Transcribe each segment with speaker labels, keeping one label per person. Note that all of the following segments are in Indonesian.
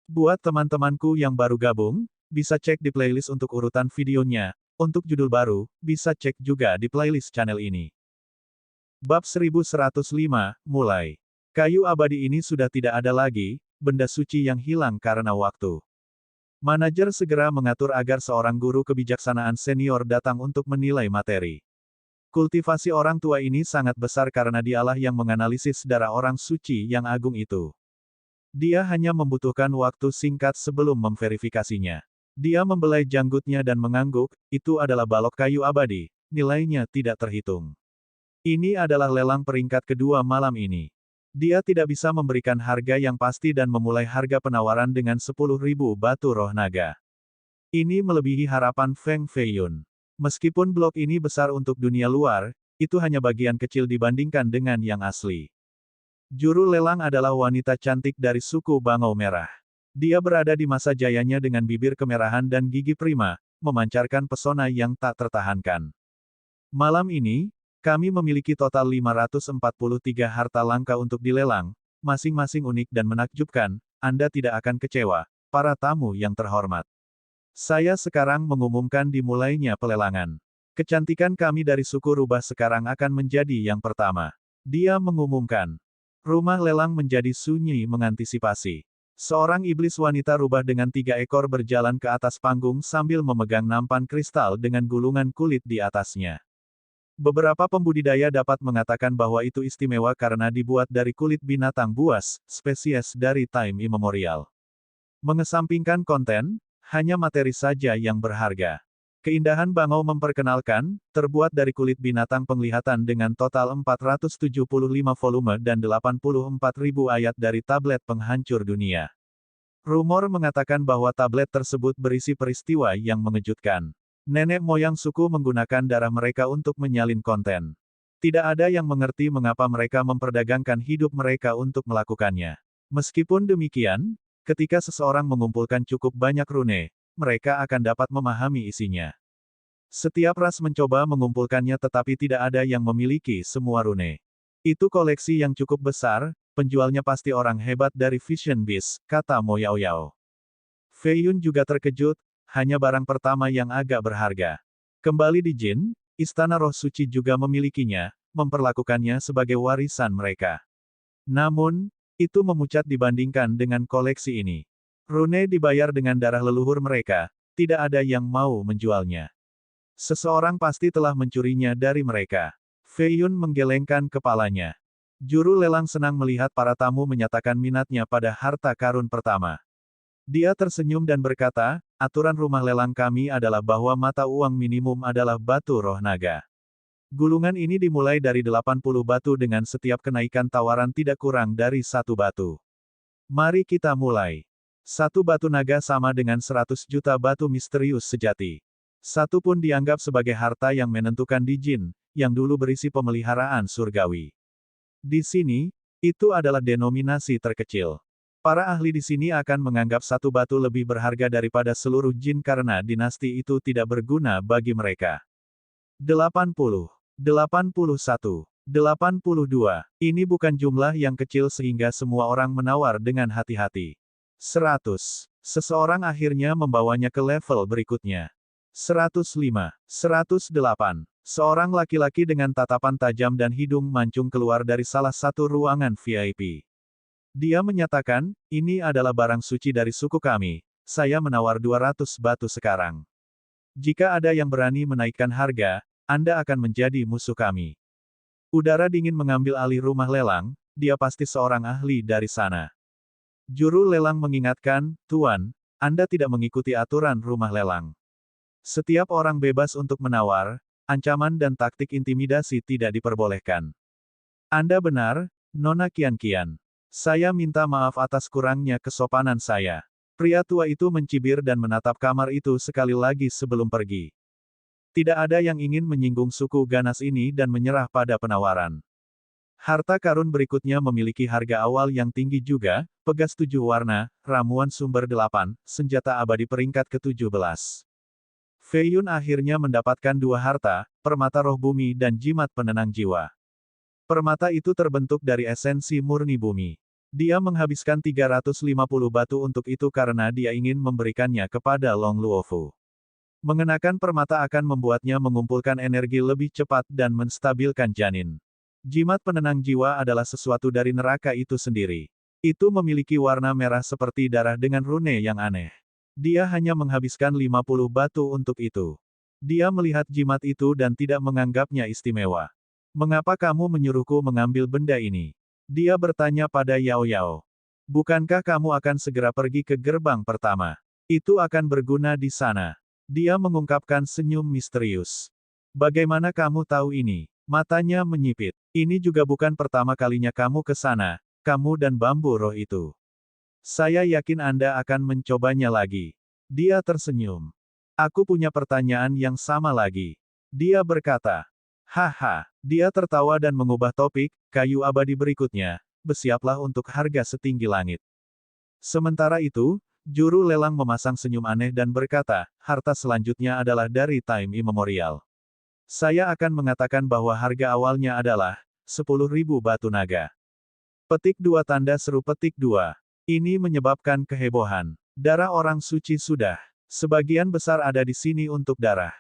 Speaker 1: Buat teman-temanku yang baru gabung, bisa cek di playlist untuk urutan videonya. Untuk judul baru, bisa cek juga di playlist channel ini. Bab 1105, mulai. Kayu abadi ini sudah tidak ada lagi, benda suci yang hilang karena waktu. Manajer segera mengatur agar seorang guru kebijaksanaan senior datang untuk menilai materi. Kultivasi orang tua ini sangat besar karena dialah yang menganalisis darah orang suci yang agung itu. Dia hanya membutuhkan waktu singkat sebelum memverifikasinya. Dia membelai janggutnya dan mengangguk, itu adalah balok kayu abadi, nilainya tidak terhitung. Ini adalah lelang peringkat kedua malam ini. Dia tidak bisa memberikan harga yang pasti dan memulai harga penawaran dengan 10.000 batu roh naga. Ini melebihi harapan Feng Feiyun. Meskipun blok ini besar untuk dunia luar, itu hanya bagian kecil dibandingkan dengan yang asli. Juru lelang adalah wanita cantik dari suku Bangau Merah. Dia berada di masa jayanya dengan bibir kemerahan dan gigi prima, memancarkan pesona yang tak tertahankan. Malam ini, kami memiliki total 543 harta langka untuk dilelang, masing-masing unik dan menakjubkan, Anda tidak akan kecewa, para tamu yang terhormat. Saya sekarang mengumumkan dimulainya pelelangan. Kecantikan kami dari suku rubah sekarang akan menjadi yang pertama. Dia mengumumkan. Rumah lelang menjadi sunyi mengantisipasi. Seorang iblis wanita rubah dengan 3 ekor berjalan ke atas panggung sambil memegang nampan kristal dengan gulungan kulit di atasnya. Beberapa pembudidaya dapat mengatakan bahwa itu istimewa karena dibuat dari kulit binatang buas, spesies dari time immemorial. Mengesampingkan konten, hanya materi saja yang berharga. Keindahan Bangau memperkenalkan, terbuat dari kulit binatang penglihatan dengan total 475 volume dan 84.000 ayat dari tablet penghancur dunia. Rumor mengatakan bahwa tablet tersebut berisi peristiwa yang mengejutkan. Nenek moyang suku menggunakan darah mereka untuk menyalin konten. Tidak ada yang mengerti mengapa mereka memperdagangkan hidup mereka untuk melakukannya. Meskipun demikian, ketika seseorang mengumpulkan cukup banyak rune, mereka akan dapat memahami isinya. Setiap ras mencoba mengumpulkannya tetapi tidak ada yang memiliki semua rune. Itu koleksi yang cukup besar, penjualnya pasti orang hebat dari Vision Beast, kata Mo Yao Yao. Feiyun juga terkejut, hanya barang pertama yang agak berharga. Kembali di Jin, Istana Roh Suci juga memilikinya, memperlakukannya sebagai warisan mereka. Namun, itu memucat dibandingkan dengan koleksi ini. Rune dibayar dengan darah leluhur mereka, tidak ada yang mau menjualnya. Seseorang pasti telah mencurinya dari mereka. Feiyun menggelengkan kepalanya. Juru lelang senang melihat para tamu menyatakan minatnya pada harta karun pertama. Dia tersenyum dan berkata, aturan rumah lelang kami adalah bahwa mata uang minimum adalah batu roh naga. Gulungan ini dimulai dari 80 batu dengan setiap kenaikan tawaran tidak kurang dari 1 batu. Mari kita mulai. 1 batu naga sama dengan 100 juta batu misterius sejati. 1 pun dianggap sebagai harta yang menentukan di Jin, yang dulu berisi pemeliharaan surgawi. Di sini, itu adalah denominasi terkecil. Para ahli di sini akan menganggap 1 batu lebih berharga daripada seluruh Jin karena dinasti itu tidak berguna bagi mereka. 80. 81, 82. Ini bukan jumlah yang kecil sehingga semua orang menawar dengan hati-hati. 100. Seseorang akhirnya membawanya ke level berikutnya. 105. 108. Seorang laki-laki dengan tatapan tajam dan hidung mancung keluar dari salah satu ruangan VIP. Dia menyatakan, ini adalah barang suci dari suku kami, saya menawar 200 batu sekarang. Jika ada yang berani menaikkan harga, Anda akan menjadi musuh kami. Udara dingin mengambil alih rumah lelang, dia pasti seorang ahli dari sana. Juru lelang mengingatkan, Tuan, Anda tidak mengikuti aturan rumah lelang. Setiap orang bebas untuk menawar, ancaman dan taktik intimidasi tidak diperbolehkan. Anda benar, Nona Kian-Kian. Saya minta maaf atas kurangnya kesopanan saya. Pria tua itu mencibir dan menatap kamar itu sekali lagi sebelum pergi. Tidak ada yang ingin menyinggung suku ganas ini dan menyerah pada penawaran. Harta karun berikutnya memiliki harga awal yang tinggi juga, pegas 7 warna, ramuan sumber 8, senjata abadi peringkat ke-17. Feiyun akhirnya mendapatkan 2 harta, permata roh bumi dan jimat penenang jiwa. Permata itu terbentuk dari esensi murni bumi. Dia menghabiskan 350 batu untuk itu karena dia ingin memberikannya kepada Long Luofu. Mengenakan permata akan membuatnya mengumpulkan energi lebih cepat dan menstabilkan janin. Jimat penenang jiwa adalah sesuatu dari neraka itu sendiri. Itu memiliki warna merah seperti darah dengan rune yang aneh. Dia hanya menghabiskan 50 batu untuk itu. Dia melihat jimat itu dan tidak menganggapnya istimewa. Mengapa kamu menyuruhku mengambil benda ini? Dia bertanya pada Yao Yao. Bukankah kamu akan segera pergi ke gerbang pertama? Itu akan berguna di sana. Dia mengungkapkan senyum misterius. Bagaimana kamu tahu ini? Matanya menyipit. Ini juga bukan pertama kalinya kamu ke sana, kamu dan bambu roh itu. Saya yakin Anda akan mencobanya lagi. Dia tersenyum. Aku punya pertanyaan yang sama lagi. Dia berkata. Haha, dia tertawa dan mengubah topik, kayu abadi berikutnya, bersiaplah untuk harga setinggi langit. Sementara itu, juru lelang memasang senyum aneh dan berkata, harta selanjutnya adalah dari time immemorial. Saya akan mengatakan bahwa harga awalnya adalah 10.000 batu naga. Petik 2 tanda seru petik 2. Ini menyebabkan kehebohan. Darah orang suci sudah. Sebagian besar ada di sini untuk darah.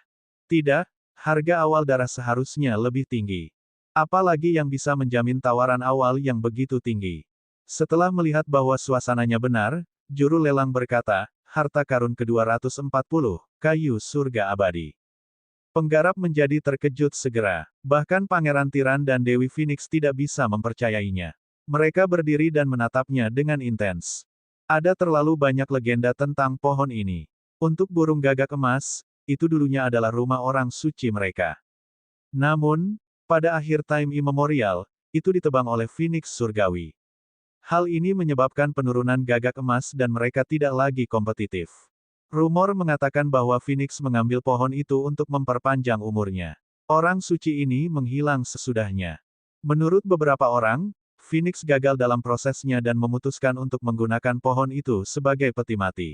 Speaker 1: Tidak, harga awal darah seharusnya lebih tinggi. Apalagi yang bisa menjamin tawaran awal yang begitu tinggi. Setelah melihat bahwa suasananya benar, juru lelang berkata, harta karun ke-240, kayu surga abadi. Penggarap menjadi terkejut segera. Bahkan Pangeran Tiran dan Dewi Phoenix tidak bisa mempercayainya. Mereka berdiri dan menatapnya dengan intens. Ada terlalu banyak legenda tentang pohon ini. Untuk burung gagak emas, itu dulunya adalah rumah orang suci mereka. Namun, pada akhir time immemorial, itu ditebang oleh Phoenix surgawi. Hal ini menyebabkan penurunan gagak emas dan mereka tidak lagi kompetitif. Rumor mengatakan bahwa Phoenix mengambil pohon itu untuk memperpanjang umurnya. Orang suci ini menghilang sesudahnya. Menurut beberapa orang, Phoenix gagal dalam prosesnya dan memutuskan untuk menggunakan pohon itu sebagai peti mati.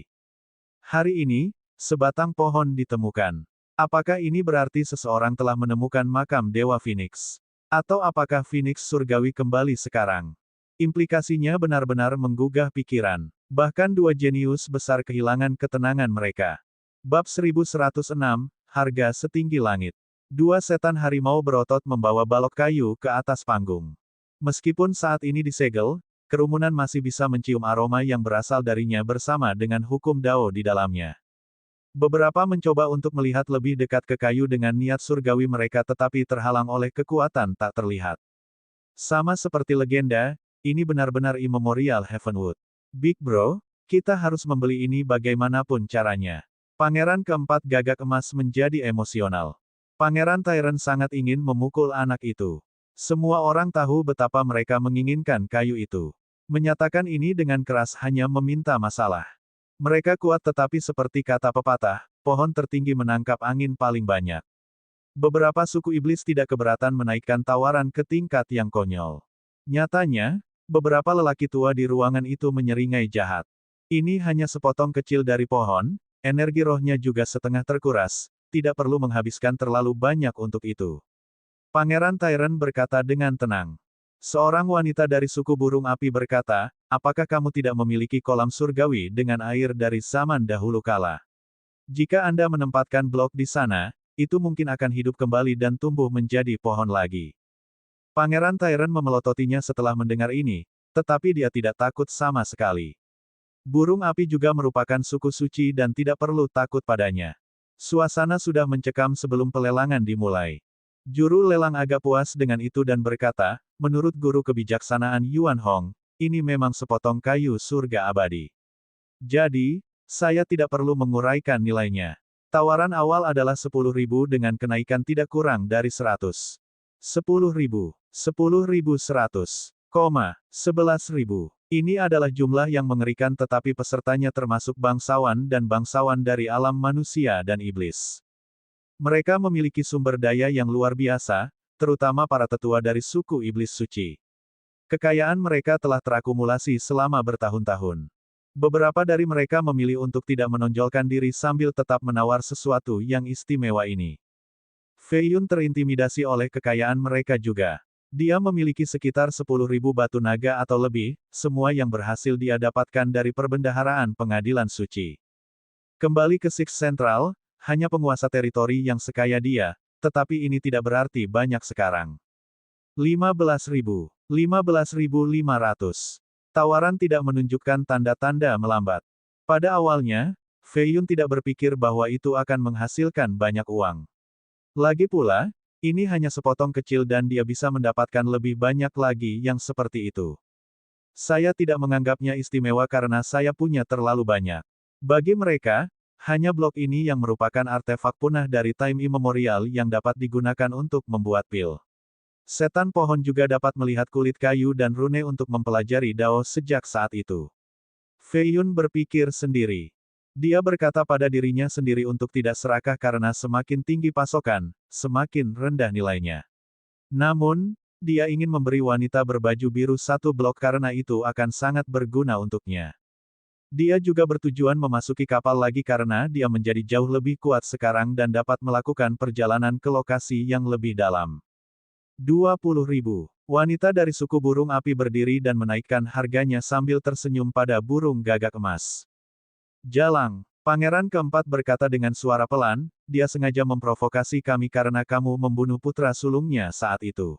Speaker 1: Hari ini, sebatang pohon ditemukan. Apakah ini berarti seseorang telah menemukan makam Dewa Phoenix? Atau apakah Phoenix surgawi kembali sekarang? Implikasinya benar-benar menggugah pikiran. Bahkan dua jenius besar kehilangan ketenangan mereka. Bab 1106, harga setinggi langit. Dua setan harimau berotot membawa balok kayu ke atas panggung. Meskipun saat ini disegel, kerumunan masih bisa mencium aroma yang berasal darinya bersama dengan hukum Dao di dalamnya. Beberapa mencoba untuk melihat lebih dekat ke kayu dengan niat surgawi mereka tetapi terhalang oleh kekuatan tak terlihat. Sama seperti legenda, ini benar-benar immemorial Heavenwood. Big Bro, kita harus membeli ini bagaimanapun caranya. Pangeran keempat gagak emas menjadi emosional. Pangeran Tyrant sangat ingin memukul anak itu. Semua orang tahu betapa mereka menginginkan kayu itu. Menyatakan ini dengan keras hanya meminta masalah. Mereka kuat tetapi seperti kata pepatah, pohon tertinggi menangkap angin paling banyak. Beberapa suku iblis tidak keberatan menaikkan tawaran ke tingkat yang konyol. Nyatanya, beberapa lelaki tua di ruangan itu menyeringai jahat. Ini hanya sepotong kecil dari pohon, energi rohnya juga setengah terkuras, tidak perlu menghabiskan terlalu banyak untuk itu. Pangeran Tyrant berkata dengan tenang. Seorang wanita dari suku burung api berkata, apakah kamu tidak memiliki kolam surgawi dengan air dari zaman dahulu kala? Jika Anda menempatkan blok di sana, itu mungkin akan hidup kembali dan tumbuh menjadi pohon lagi. Pangeran Tyrant memelototinya setelah mendengar ini, tetapi dia tidak takut sama sekali. Burung api juga merupakan suku suci dan tidak perlu takut padanya. Suasana sudah mencekam sebelum pelelangan dimulai. Juru lelang agak puas dengan itu dan berkata, menurut guru kebijaksanaan Yuan Hong, ini memang sepotong kayu surga abadi. Jadi, saya tidak perlu menguraikan nilainya. Tawaran awal adalah 10.000 dengan kenaikan tidak kurang dari 100. 10.000, 10.100, 11.000. Ini adalah jumlah yang mengerikan tetapi pesertanya termasuk bangsawan dan bangsawan dari alam manusia dan iblis. Mereka memiliki sumber daya yang luar biasa, terutama para tetua dari suku iblis suci. Kekayaan mereka telah terakumulasi selama bertahun-tahun. Beberapa dari mereka memilih untuk tidak menonjolkan diri sambil tetap menawar sesuatu yang istimewa ini. Fei Yun terintimidasi oleh kekayaan mereka juga. Dia memiliki sekitar 10.000 batu naga atau lebih, semua yang berhasil dia dapatkan dari perbendaharaan pengadilan suci. Kembali ke Six Central, hanya penguasa teritori yang sekaya dia, tetapi ini tidak berarti banyak sekarang. 15.000. 15.500. Tawaran tidak menunjukkan tanda-tanda melambat. Pada awalnya, Fei Yun tidak berpikir bahwa itu akan menghasilkan banyak uang. Lagi pula, ini hanya sepotong kecil dan dia bisa mendapatkan lebih banyak lagi yang seperti itu. Saya tidak menganggapnya istimewa karena saya punya terlalu banyak. Bagi mereka, hanya blok ini yang merupakan artefak punah dari time immemorial yang dapat digunakan untuk membuat pil. Setan pohon juga dapat melihat kulit kayu dan rune untuk mempelajari Dao sejak saat itu. Fei Yun berpikir sendiri. Dia berkata pada dirinya sendiri untuk tidak serakah karena semakin tinggi pasokan, semakin rendah nilainya. Namun, dia ingin memberi wanita berbaju biru satu blok karena itu akan sangat berguna untuknya. Dia juga bertujuan memasuki kapal lagi karena dia menjadi jauh lebih kuat sekarang dan dapat melakukan perjalanan ke lokasi yang lebih dalam. 20.000. Wanita dari suku burung api berdiri dan menaikkan harganya sambil tersenyum pada burung gagak emas. Jalang, pangeran keempat berkata dengan suara pelan, dia sengaja memprovokasi kami karena kamu membunuh putra sulungnya saat itu.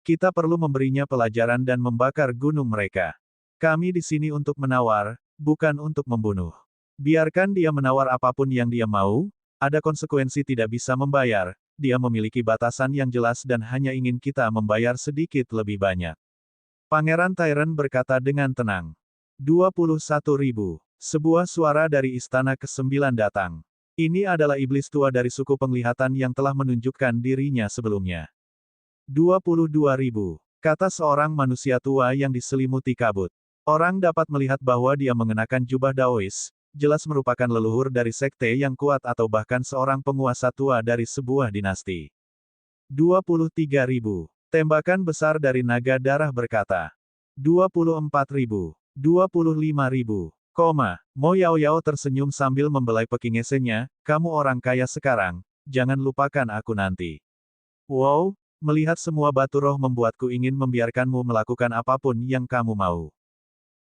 Speaker 1: Kita perlu memberinya pelajaran dan membakar gunung mereka. Kami di sini untuk menawar, bukan untuk membunuh. Biarkan dia menawar apapun yang dia mau, ada konsekuensi tidak bisa membayar. Dia memiliki batasan yang jelas dan hanya ingin kita membayar sedikit lebih banyak. Pangeran Tyron berkata dengan tenang. 21.000. Sebuah suara dari istana ke-9 datang. Ini adalah iblis tua dari suku penglihatan yang telah menunjukkan dirinya sebelumnya. 22.000. Kata seorang manusia tua yang diselimuti kabut. Orang dapat melihat bahwa dia mengenakan jubah Daois, jelas merupakan leluhur dari sekte yang kuat atau bahkan seorang penguasa tua dari sebuah dinasti. 23.000. Tembakan besar dari naga darah berkata. 24.000. 25.000. Mo Yao Yao tersenyum sambil membelai pekingesenya, kamu orang kaya sekarang, jangan lupakan aku nanti. Wow, melihat semua batu roh membuatku ingin membiarkanmu melakukan apapun yang kamu mau.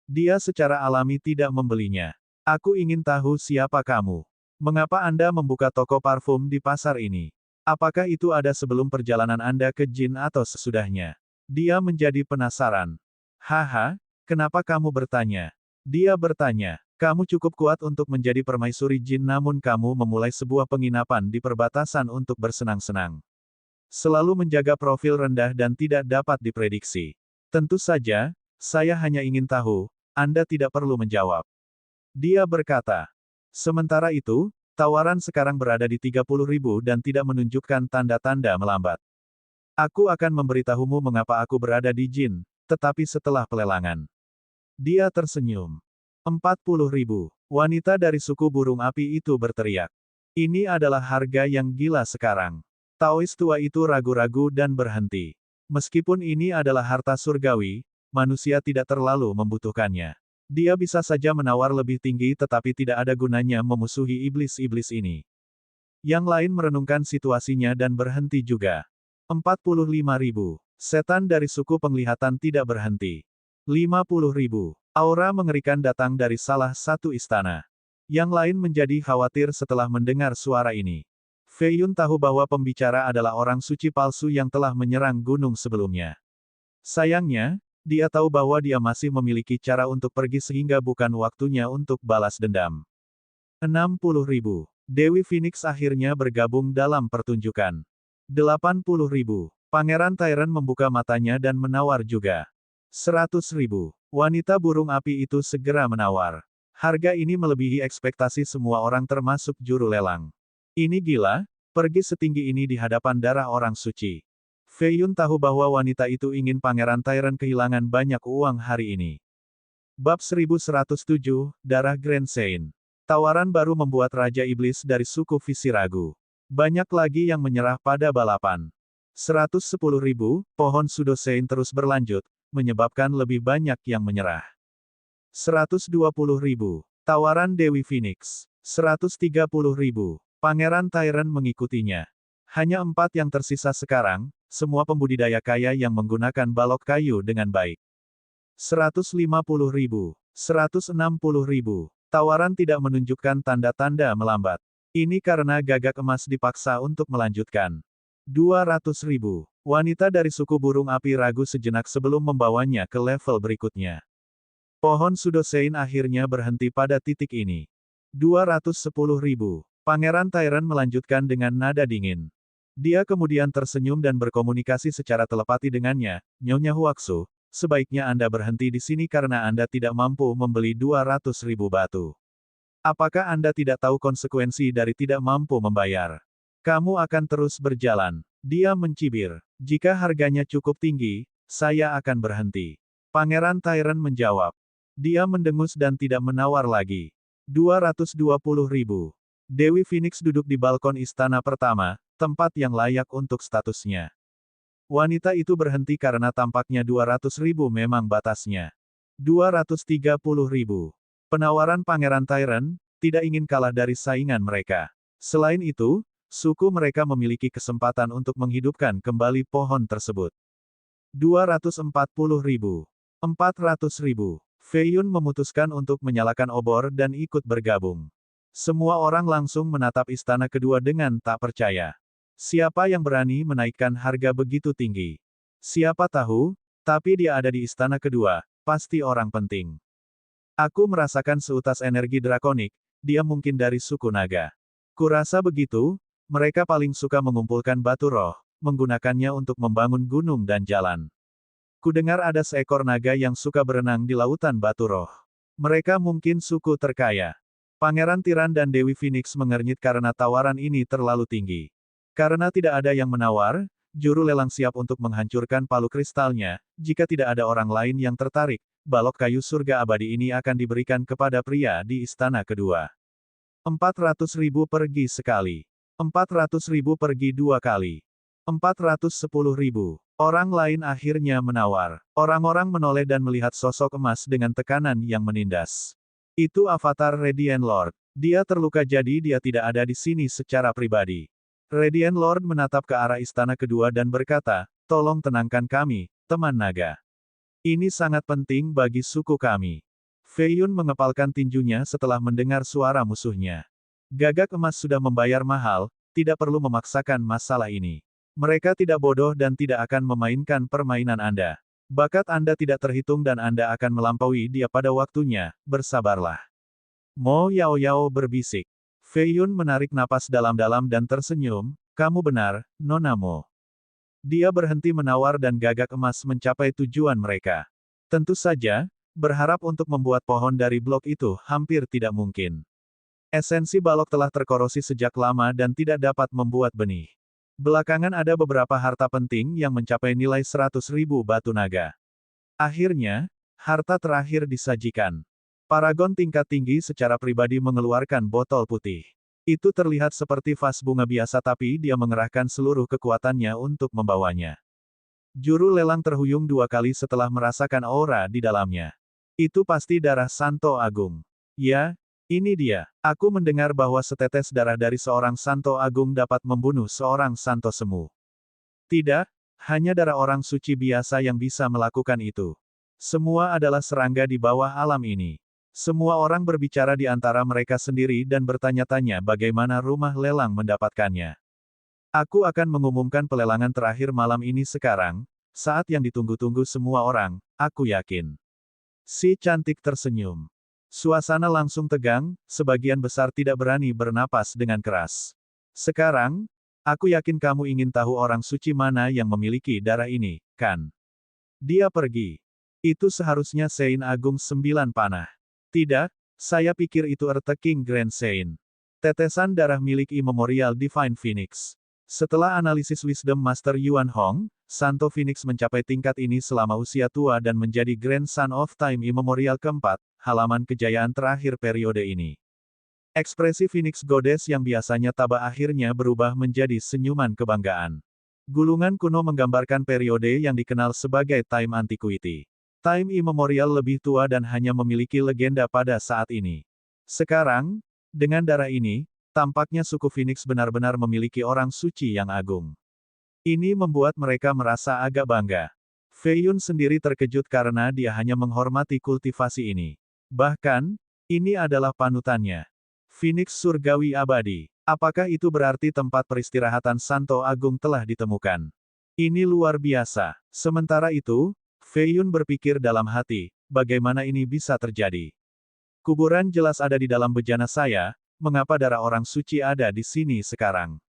Speaker 1: Dia secara alami tidak membelinya. Aku ingin tahu siapa kamu. Mengapa Anda membuka toko parfum di pasar ini? Apakah itu ada sebelum perjalanan Anda ke Jin atau sesudahnya? Dia menjadi penasaran. Haha, kenapa kamu bertanya? Dia bertanya, kamu cukup kuat untuk menjadi permaisuri Jin namun kamu memulai sebuah penginapan di perbatasan untuk bersenang-senang. Selalu menjaga profil rendah dan tidak dapat diprediksi. Tentu saja, saya hanya ingin tahu, Anda tidak perlu menjawab. Dia berkata. Sementara itu, tawaran sekarang berada di 30.000 dan tidak menunjukkan tanda-tanda melambat. Aku akan memberitahumu mengapa aku berada di Jin, tetapi setelah pelelangan. Dia tersenyum. 40.000. Wanita dari suku burung api itu berteriak. Ini adalah harga yang gila sekarang. Taois tua itu ragu-ragu dan berhenti. Meskipun ini adalah harta surgawi, manusia tidak terlalu membutuhkannya. Dia bisa saja menawar lebih tinggi tetapi tidak ada gunanya memusuhi iblis-iblis ini. Yang lain merenungkan situasinya dan berhenti juga. 45.000. Setan dari suku penglihatan tidak berhenti. 50.000. Aura mengerikan datang dari salah satu istana. Yang lain menjadi khawatir setelah mendengar suara ini. Fei Yun tahu bahwa pembicara adalah orang suci palsu yang telah menyerang gunung sebelumnya. Sayangnya, dia tahu bahwa dia masih memiliki cara untuk pergi sehingga bukan waktunya untuk balas dendam. 60.000. Dewi Phoenix akhirnya bergabung dalam pertunjukan. 80.000. Pangeran Tyron membuka matanya dan menawar juga. 100.000. Wanita burung api itu segera menawar. Harga ini melebihi ekspektasi semua orang termasuk juru lelang. Ini gila, pergi setinggi ini di hadapan darah orang suci. Fei Yun tahu bahwa wanita itu ingin Pangeran Tyron kehilangan banyak uang hari ini. Bab 1107, Darah Grand Sein. Tawaran baru membuat Raja Iblis dari suku Visi ragu. Banyak lagi yang menyerah pada balapan. 110.000, pohon Sudosein terus berlanjut, menyebabkan lebih banyak yang menyerah. 120.000, tawaran Dewi Phoenix. 130.000, Pangeran Tyron mengikutinya. Hanya 4 yang tersisa sekarang, semua pembudidaya kaya yang menggunakan balok kayu dengan baik. 150.000, 160.000. Tawaran tidak menunjukkan tanda-tanda melambat. Ini karena Gagak Emas dipaksa untuk melanjutkan. 200.000. Wanita dari suku burung api ragu sejenak sebelum membawanya ke level berikutnya. Pohon Sudosein akhirnya berhenti pada titik ini. 210.000. Pangeran Tyran melanjutkan dengan nada dingin. Dia kemudian tersenyum dan berkomunikasi secara telepati dengannya, Nyonya Huaksu, sebaiknya Anda berhenti di sini karena Anda tidak mampu membeli 200.000 batu. Apakah Anda tidak tahu konsekuensi dari tidak mampu membayar? Kamu akan terus berjalan. Dia mencibir. Jika harganya cukup tinggi, saya akan berhenti. Pangeran Tyran menjawab. Dia mendengus dan tidak menawar lagi. 220.000. Dewi Phoenix duduk di balkon istana pertama, tempat yang layak untuk statusnya. Wanita itu berhenti karena tampaknya 200.000 memang batasnya. 230.000. Penawaran Pangeran Tyran tidak ingin kalah dari saingan mereka. Selain itu, suku mereka memiliki kesempatan untuk menghidupkan kembali pohon tersebut. 240.000. 400.000. Fei Yun memutuskan untuk menyalakan obor dan ikut bergabung. Semua orang langsung menatap istana kedua dengan tak percaya. Siapa yang berani menaikkan harga begitu tinggi? Siapa tahu, tapi dia ada di istana kedua, pasti orang penting. Aku merasakan seutas energi drakonik, dia mungkin dari suku naga. Kurasa begitu, mereka paling suka mengumpulkan batu roh, menggunakannya untuk membangun gunung dan jalan. Kudengar ada seekor naga yang suka berenang di lautan batu roh. Mereka mungkin suku terkaya. Pangeran Tiran dan Dewi Phoenix mengernyit karena tawaran ini terlalu tinggi. Karena tidak ada yang menawar, juru lelang siap untuk menghancurkan palu kristalnya. Jika tidak ada orang lain yang tertarik, balok kayu surga abadi ini akan diberikan kepada pria di istana kedua. 400.000 pergi sekali. 400.000 pergi dua kali. 410.000. Orang lain akhirnya menawar. Orang-orang menoleh dan melihat sosok emas dengan tekanan yang menindas. Itu avatar Radiant Lord. Dia terluka jadi dia tidak ada di sini secara pribadi. Radiant Lord menatap ke arah istana kedua dan berkata, tolong tenangkan kami, teman naga. Ini sangat penting bagi suku kami. Fei Yun mengepalkan tinjunya setelah mendengar suara musuhnya. Gagak Emas sudah membayar mahal, tidak perlu memaksakan masalah ini. Mereka tidak bodoh dan tidak akan memainkan permainan Anda. Bakat Anda tidak terhitung dan Anda akan melampaui dia pada waktunya, bersabarlah. Mo Yao Yao berbisik. Fei Yun menarik napas dalam-dalam dan tersenyum, kamu benar, Nona Mo. Dia berhenti menawar dan Gagak Emas mencapai tujuan mereka. Tentu saja, berharap untuk membuat pohon dari blok itu hampir tidak mungkin. Esensi balok telah terkorosi sejak lama dan tidak dapat membuat benih. Belakangan ada beberapa harta penting yang mencapai nilai 100.000 batu naga. Akhirnya, harta terakhir disajikan. Paragon tingkat tinggi secara pribadi mengeluarkan botol putih. Itu terlihat seperti vas bunga biasa tapi dia mengerahkan seluruh kekuatannya untuk membawanya. Juru lelang terhuyung dua kali setelah merasakan aura di dalamnya. Itu pasti darah Santo Agung. Ya, ini dia. Aku mendengar bahwa setetes darah dari seorang Santo Agung dapat membunuh seorang Santo Semu. Tidak, hanya darah orang suci biasa yang bisa melakukan itu. Semua adalah serangga di bawah alam ini. Semua orang berbicara di antara mereka sendiri dan bertanya-tanya bagaimana rumah lelang mendapatkannya. Aku akan mengumumkan pelelangan terakhir malam ini sekarang, saat yang ditunggu-tunggu semua orang, aku yakin. Si cantik tersenyum. Suasana langsung tegang, sebagian besar tidak berani bernapas dengan keras. Sekarang, aku yakin kamu ingin tahu orang suci mana yang memiliki darah ini, kan? Dia pergi. Itu seharusnya Sein Agung 9 panah. Tidak, saya pikir itu Earth King Grand Sein. Tetesan darah milik Immemorial Divine Phoenix. Setelah analisis Wisdom Master Yuan Hong, Santo Phoenix mencapai tingkat ini selama usia tua dan menjadi Grand Son of Time Immemorial keempat, halaman kejayaan terakhir periode ini. Ekspresi Phoenix Goddess yang biasanya tabah akhirnya berubah menjadi senyuman kebanggaan. Gulungan kuno menggambarkan periode yang dikenal sebagai Time Antiquity. Time Immemorial lebih tua dan hanya memiliki legenda pada saat ini. Sekarang, dengan darah ini, tampaknya suku Phoenix benar-benar memiliki orang suci yang agung. Ini membuat mereka merasa agak bangga. Fei Yun sendiri terkejut karena dia hanya menghormati kultivasi ini. Bahkan, ini adalah panutannya. Phoenix Surgawi Abadi. Apakah itu berarti tempat peristirahatan Santo Agung telah ditemukan? Ini luar biasa. Sementara itu, Fei Yun berpikir dalam hati, bagaimana ini bisa terjadi? Kuburan jelas ada di dalam bejana saya, mengapa darah orang suci ada di sini sekarang?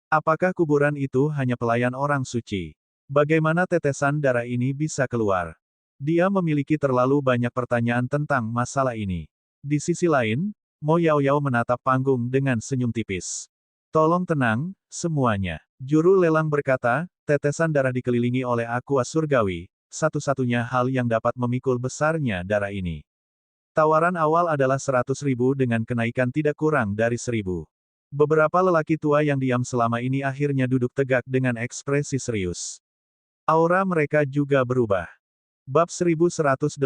Speaker 1: Apakah kuburan itu hanya pelayan orang suci? Bagaimana tetesan darah ini bisa keluar? Dia memiliki terlalu banyak pertanyaan tentang masalah ini. Di sisi lain, Mo Yaoyao menatap panggung dengan senyum tipis. Tolong tenang, semuanya. Juru lelang berkata, tetesan darah dikelilingi oleh aqua surgawi, satu-satunya hal yang dapat memikul besarnya darah ini. Tawaran awal adalah 100.000 dengan kenaikan tidak kurang dari 1.000. Beberapa lelaki tua yang diam selama ini akhirnya duduk tegak dengan ekspresi serius. Aura mereka juga berubah. Bab 1108,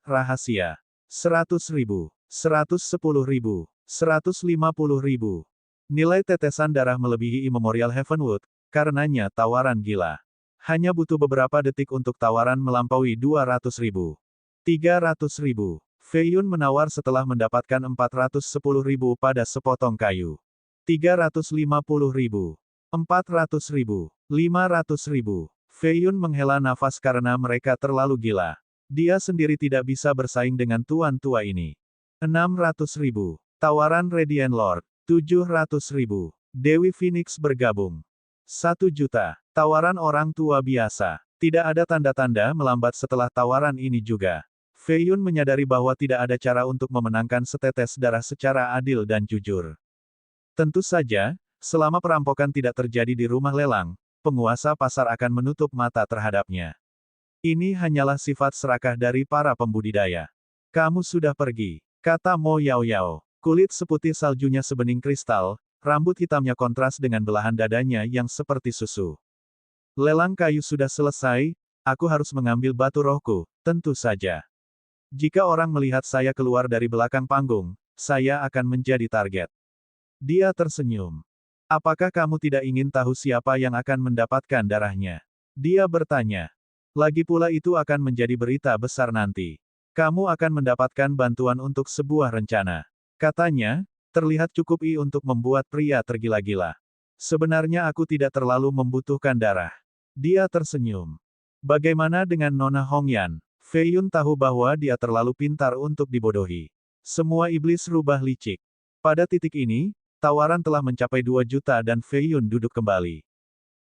Speaker 1: Rahasia. 100.000, 110.000, 150.000. Nilai tetesan darah melebihi Immemorial Heavenwood, karenanya tawaran gila. Hanya butuh beberapa detik untuk tawaran melampaui 200.000. 300.000. Fei Yun menawar setelah mendapatkan 410.000 pada sepotong kayu. 350.000. 400.000. 500.000. Fei Yun menghela nafas karena mereka terlalu gila. Dia sendiri tidak bisa bersaing dengan tuan tua ini. 600.000. Tawaran Radiant Lord. 700.000. Dewi Phoenix bergabung. 1 juta. Tawaran orang tua biasa. Tidak ada tanda-tanda melambat setelah tawaran ini juga. Fei Yun menyadari bahwa tidak ada cara untuk memenangkan setetes darah secara adil dan jujur. Tentu saja, selama perampokan tidak terjadi di rumah lelang, penguasa pasar akan menutup mata terhadapnya. Ini hanyalah sifat serakah dari para pembudidaya. Kamu sudah pergi, kata Mo Yaoyao. Kulit seputih saljunya sebening kristal, rambut hitamnya kontras dengan belahan dadanya yang seperti susu. Lelang kayu sudah selesai, aku harus mengambil batu rohku, tentu saja. Jika orang melihat saya keluar dari belakang panggung, saya akan menjadi target. Dia tersenyum. Apakah kamu tidak ingin tahu siapa yang akan mendapatkan darahnya? Dia bertanya. Lagi pula itu akan menjadi berita besar nanti. Kamu akan mendapatkan bantuan untuk sebuah rencana. Katanya, terlihat cukup untuk membuat pria tergila-gila. Sebenarnya aku tidak terlalu membutuhkan darah. Dia tersenyum. Bagaimana dengan Nona Hongyan? Fei Yun tahu bahwa dia terlalu pintar untuk dibodohi. Semua iblis rubah licik. Pada titik ini, tawaran telah mencapai 2 juta dan Fei Yun duduk kembali.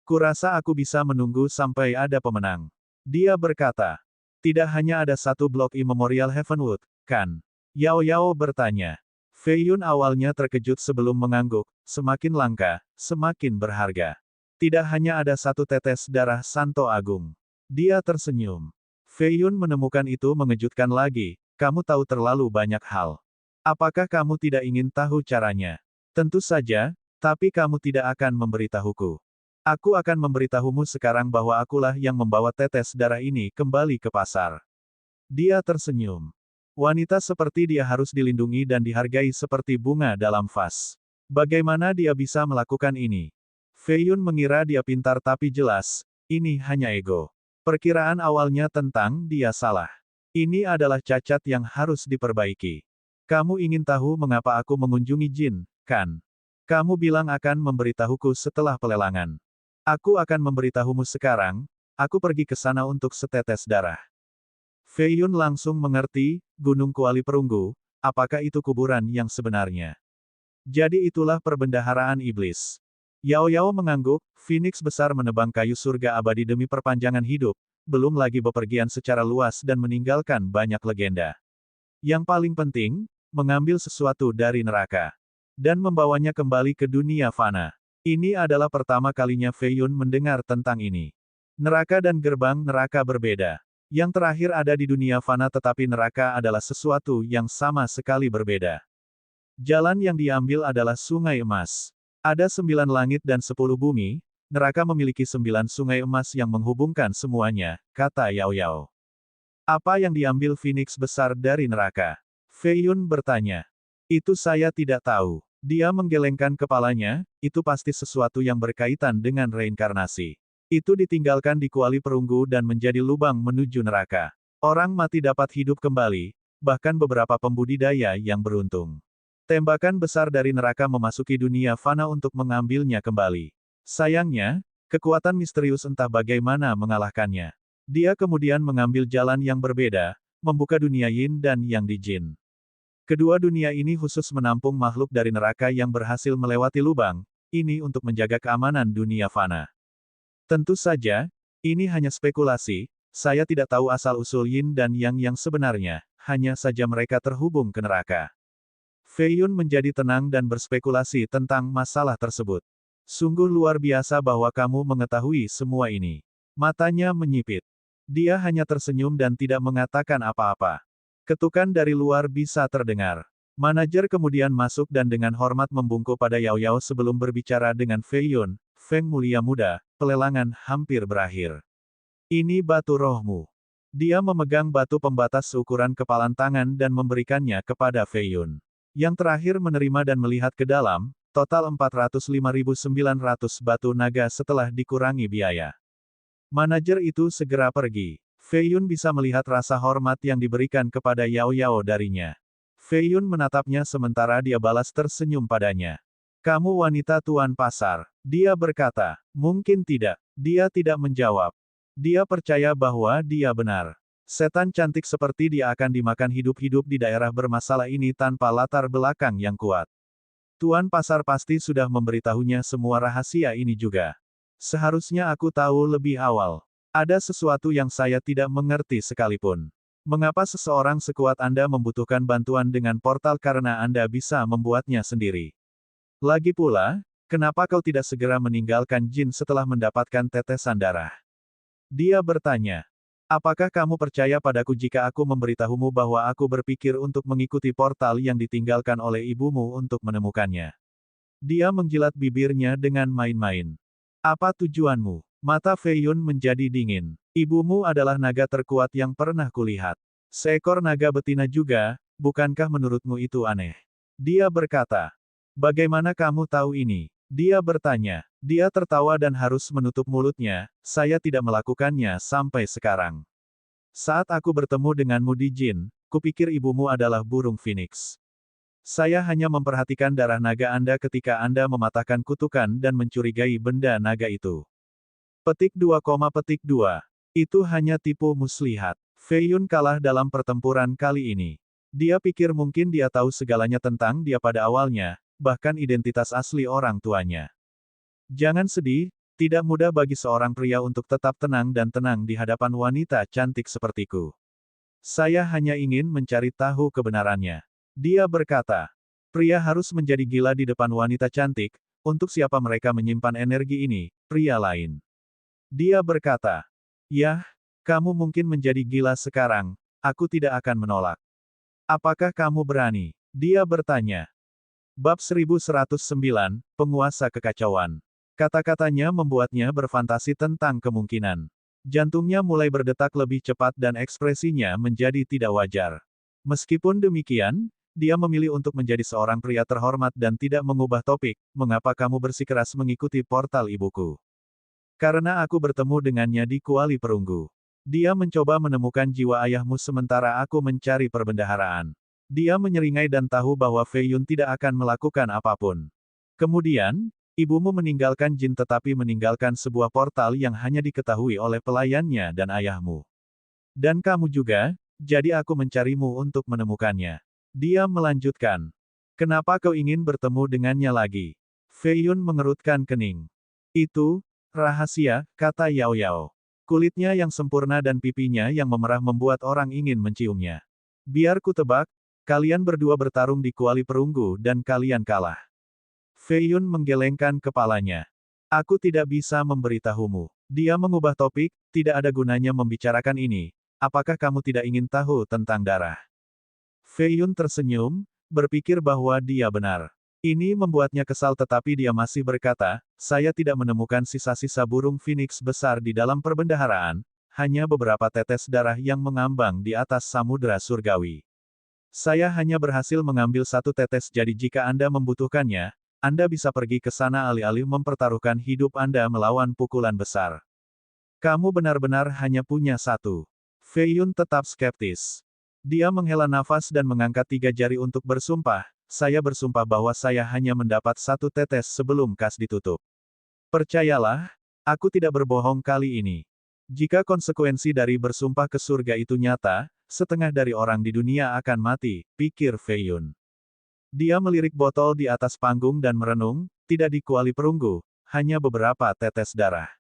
Speaker 1: Kurasa aku bisa menunggu sampai ada pemenang. Dia berkata. Tidak hanya ada satu blok Immemorial Heavenwood, kan? Yao Yao bertanya. Fei Yun awalnya terkejut sebelum mengangguk, semakin langka, semakin berharga. Tidak hanya ada satu tetes darah Santo Agung. Dia tersenyum. Fei Yun menemukan itu mengejutkan lagi, kamu tahu terlalu banyak hal. Apakah kamu tidak ingin tahu caranya? Tentu saja, tapi kamu tidak akan memberitahuku. Aku akan memberitahumu sekarang bahwa akulah yang membawa tetes darah ini kembali ke pasar. Dia tersenyum. Wanita seperti dia harus dilindungi dan dihargai seperti bunga dalam vas. Bagaimana dia bisa melakukan ini? Fei Yun mengira dia pintar tapi jelas, ini hanya ego. Perkiraan awalnya tentang dia salah. Ini adalah cacat yang harus diperbaiki. Kamu ingin tahu mengapa aku mengunjungi Jin, kan? Kamu bilang akan memberitahuku setelah pelelangan. Aku akan memberitahumu sekarang, aku pergi ke sana untuk setetes darah. Fei Yun langsung mengerti, Gunung Kuali Perunggu, apakah itu kuburan yang sebenarnya? Jadi itulah perbendaharaan iblis. Yao Yao mengangguk, Phoenix besar menebang kayu surga abadi demi perpanjangan hidup, belum lagi bepergian secara luas dan meninggalkan banyak legenda. Yang paling penting, mengambil sesuatu dari neraka. Dan membawanya kembali ke dunia fana. Ini adalah pertama kalinya Fei Yun mendengar tentang ini. Neraka dan gerbang neraka berbeda. Yang terakhir ada di dunia fana tetapi neraka adalah sesuatu yang sama sekali berbeda. Jalan yang diambil adalah sungai emas. Ada 9 langit dan 10 bumi, neraka memiliki 9 sungai emas yang menghubungkan semuanya, kata Yao Yao. Apa yang diambil Phoenix besar dari neraka? Fei Yun bertanya. Itu saya tidak tahu. Dia menggelengkan kepalanya, itu pasti sesuatu yang berkaitan dengan reinkarnasi. Itu ditinggalkan di kuali perunggu dan menjadi lubang menuju neraka. Orang mati dapat hidup kembali, bahkan beberapa pembudidaya yang beruntung. Tembakan besar dari neraka memasuki dunia fana untuk mengambilnya kembali. Sayangnya, kekuatan misterius entah bagaimana mengalahkannya. Dia kemudian mengambil jalan yang berbeda, membuka dunia yin dan yang di jin. Kedua dunia ini khusus menampung makhluk dari neraka yang berhasil melewati lubang, ini untuk menjaga keamanan dunia fana. Tentu saja, ini hanya spekulasi, saya tidak tahu asal-usul yin dan yang sebenarnya, hanya saja mereka terhubung ke neraka. Fei Yun menjadi tenang dan berspekulasi tentang masalah tersebut. Sungguh luar biasa bahwa kamu mengetahui semua ini. Matanya menyipit. Dia hanya tersenyum dan tidak mengatakan apa-apa. Ketukan dari luar bisa terdengar. Manajer kemudian masuk dan dengan hormat membungkuk pada Yao Yao sebelum berbicara dengan Fei Yun. Feng Mulia Muda, pelelangan hampir berakhir. Ini batu rohmu. Dia memegang batu pembatas seukuran kepalan tangan dan memberikannya kepada Fei Yun. Yang terakhir menerima dan melihat ke dalam, total 405.900 batu naga setelah dikurangi biaya. Manajer itu segera pergi. Fei Yun bisa melihat rasa hormat yang diberikan kepada Yao Yao darinya. Fei Yun menatapnya sementara dia balas tersenyum padanya. Kamu wanita tuan pasar. Dia berkata, mungkin tidak. Dia tidak menjawab. Dia percaya bahwa dia benar. Setan cantik seperti dia akan dimakan hidup-hidup di daerah bermasalah ini tanpa latar belakang yang kuat. Tuan pasar pasti sudah memberitahunya semua rahasia ini juga. Seharusnya aku tahu lebih awal. Ada sesuatu yang saya tidak mengerti sekalipun. Mengapa seseorang sekuat Anda membutuhkan bantuan dengan portal karena Anda bisa membuatnya sendiri? Lagi pula, kenapa kau tidak segera meninggalkan jin setelah mendapatkan tetesan darah? Dia bertanya. Apakah kamu percaya padaku jika aku memberitahumu bahwa aku berpikir untuk mengikuti portal yang ditinggalkan oleh ibumu untuk menemukannya? Dia menjilat bibirnya dengan main-main. Apa tujuanmu? Mata Fei Yun menjadi dingin. Ibumu adalah naga terkuat yang pernah kulihat. Seekor naga betina juga, bukankah menurutmu itu aneh? Dia berkata. Bagaimana kamu tahu ini? Dia bertanya. Dia tertawa dan harus menutup mulutnya, saya tidak melakukannya sampai sekarang. Saat aku bertemu denganmu di jin, kupikir ibumu adalah burung phoenix. Saya hanya memperhatikan darah naga Anda ketika Anda mematahkan kutukan dan mencurigai benda naga itu. Petik 2, petik 2. Itu hanya tipu muslihat. Fei Yun kalah dalam pertempuran kali ini. Dia pikir mungkin dia tahu segalanya tentang dia pada awalnya, bahkan identitas asli orang tuanya. Jangan sedih, tidak mudah bagi seorang pria untuk tetap tenang dan tenang di hadapan wanita cantik sepertiku. Saya hanya ingin mencari tahu kebenarannya. Dia berkata, pria harus menjadi gila di depan wanita cantik, untuk siapa mereka menyimpan energi ini, pria lain. Dia berkata, yah, kamu mungkin menjadi gila sekarang, aku tidak akan menolak. Apakah kamu berani? Dia bertanya. Bab 1109, Penguasa Kekacauan. Kata-katanya membuatnya berfantasi tentang kemungkinan. Jantungnya mulai berdetak lebih cepat dan ekspresinya menjadi tidak wajar. Meskipun demikian, dia memilih untuk menjadi seorang pria terhormat dan tidak mengubah topik, mengapa kamu bersikeras mengikuti portal ibuku? Karena aku bertemu dengannya di kuali perunggu. Dia mencoba menemukan jiwa ayahmu sementara aku mencari perbendaharaan. Dia menyeringai dan tahu bahwa Fei Yun tidak akan melakukan apapun. Kemudian, ibumu meninggalkan jin tetapi meninggalkan sebuah portal yang hanya diketahui oleh pelayannya dan ayahmu. Dan kamu juga, jadi aku mencarimu untuk menemukannya. Dia melanjutkan. Kenapa kau ingin bertemu dengannya lagi? Fei Yun mengerutkan kening. Itu, rahasia, kata Yao Yao. Kulitnya yang sempurna dan pipinya yang memerah membuat orang ingin menciumnya. Biar ku tebak, kalian berdua bertarung di kuali perunggu dan kalian kalah. Fei Yun menggelengkan kepalanya. Aku tidak bisa memberitahumu. Dia mengubah topik, tidak ada gunanya membicarakan ini. Apakah kamu tidak ingin tahu tentang darah? Fei Yun tersenyum, berpikir bahwa dia benar. Ini membuatnya kesal tetapi dia masih berkata, saya tidak menemukan sisa-sisa burung phoenix besar di dalam perbendaharaan, hanya beberapa tetes darah yang mengambang di atas samudera surgawi. Saya hanya berhasil mengambil satu tetes jadi jika Anda membutuhkannya, Anda bisa pergi ke sana alih-alih mempertaruhkan hidup Anda melawan pukulan besar. Kamu benar-benar hanya punya satu. Fei Yun tetap skeptis. Dia menghela nafas dan mengangkat 3 jari untuk bersumpah. Saya bersumpah bahwa saya hanya mendapat 1 tetes sebelum kas ditutup. Percayalah, aku tidak berbohong kali ini. Jika konsekuensi dari bersumpah ke surga itu nyata, setengah dari orang di dunia akan mati, pikir Fei Yun. Dia melirik botol di atas panggung dan merenung, tidak dikuali perunggu, hanya beberapa tetes darah.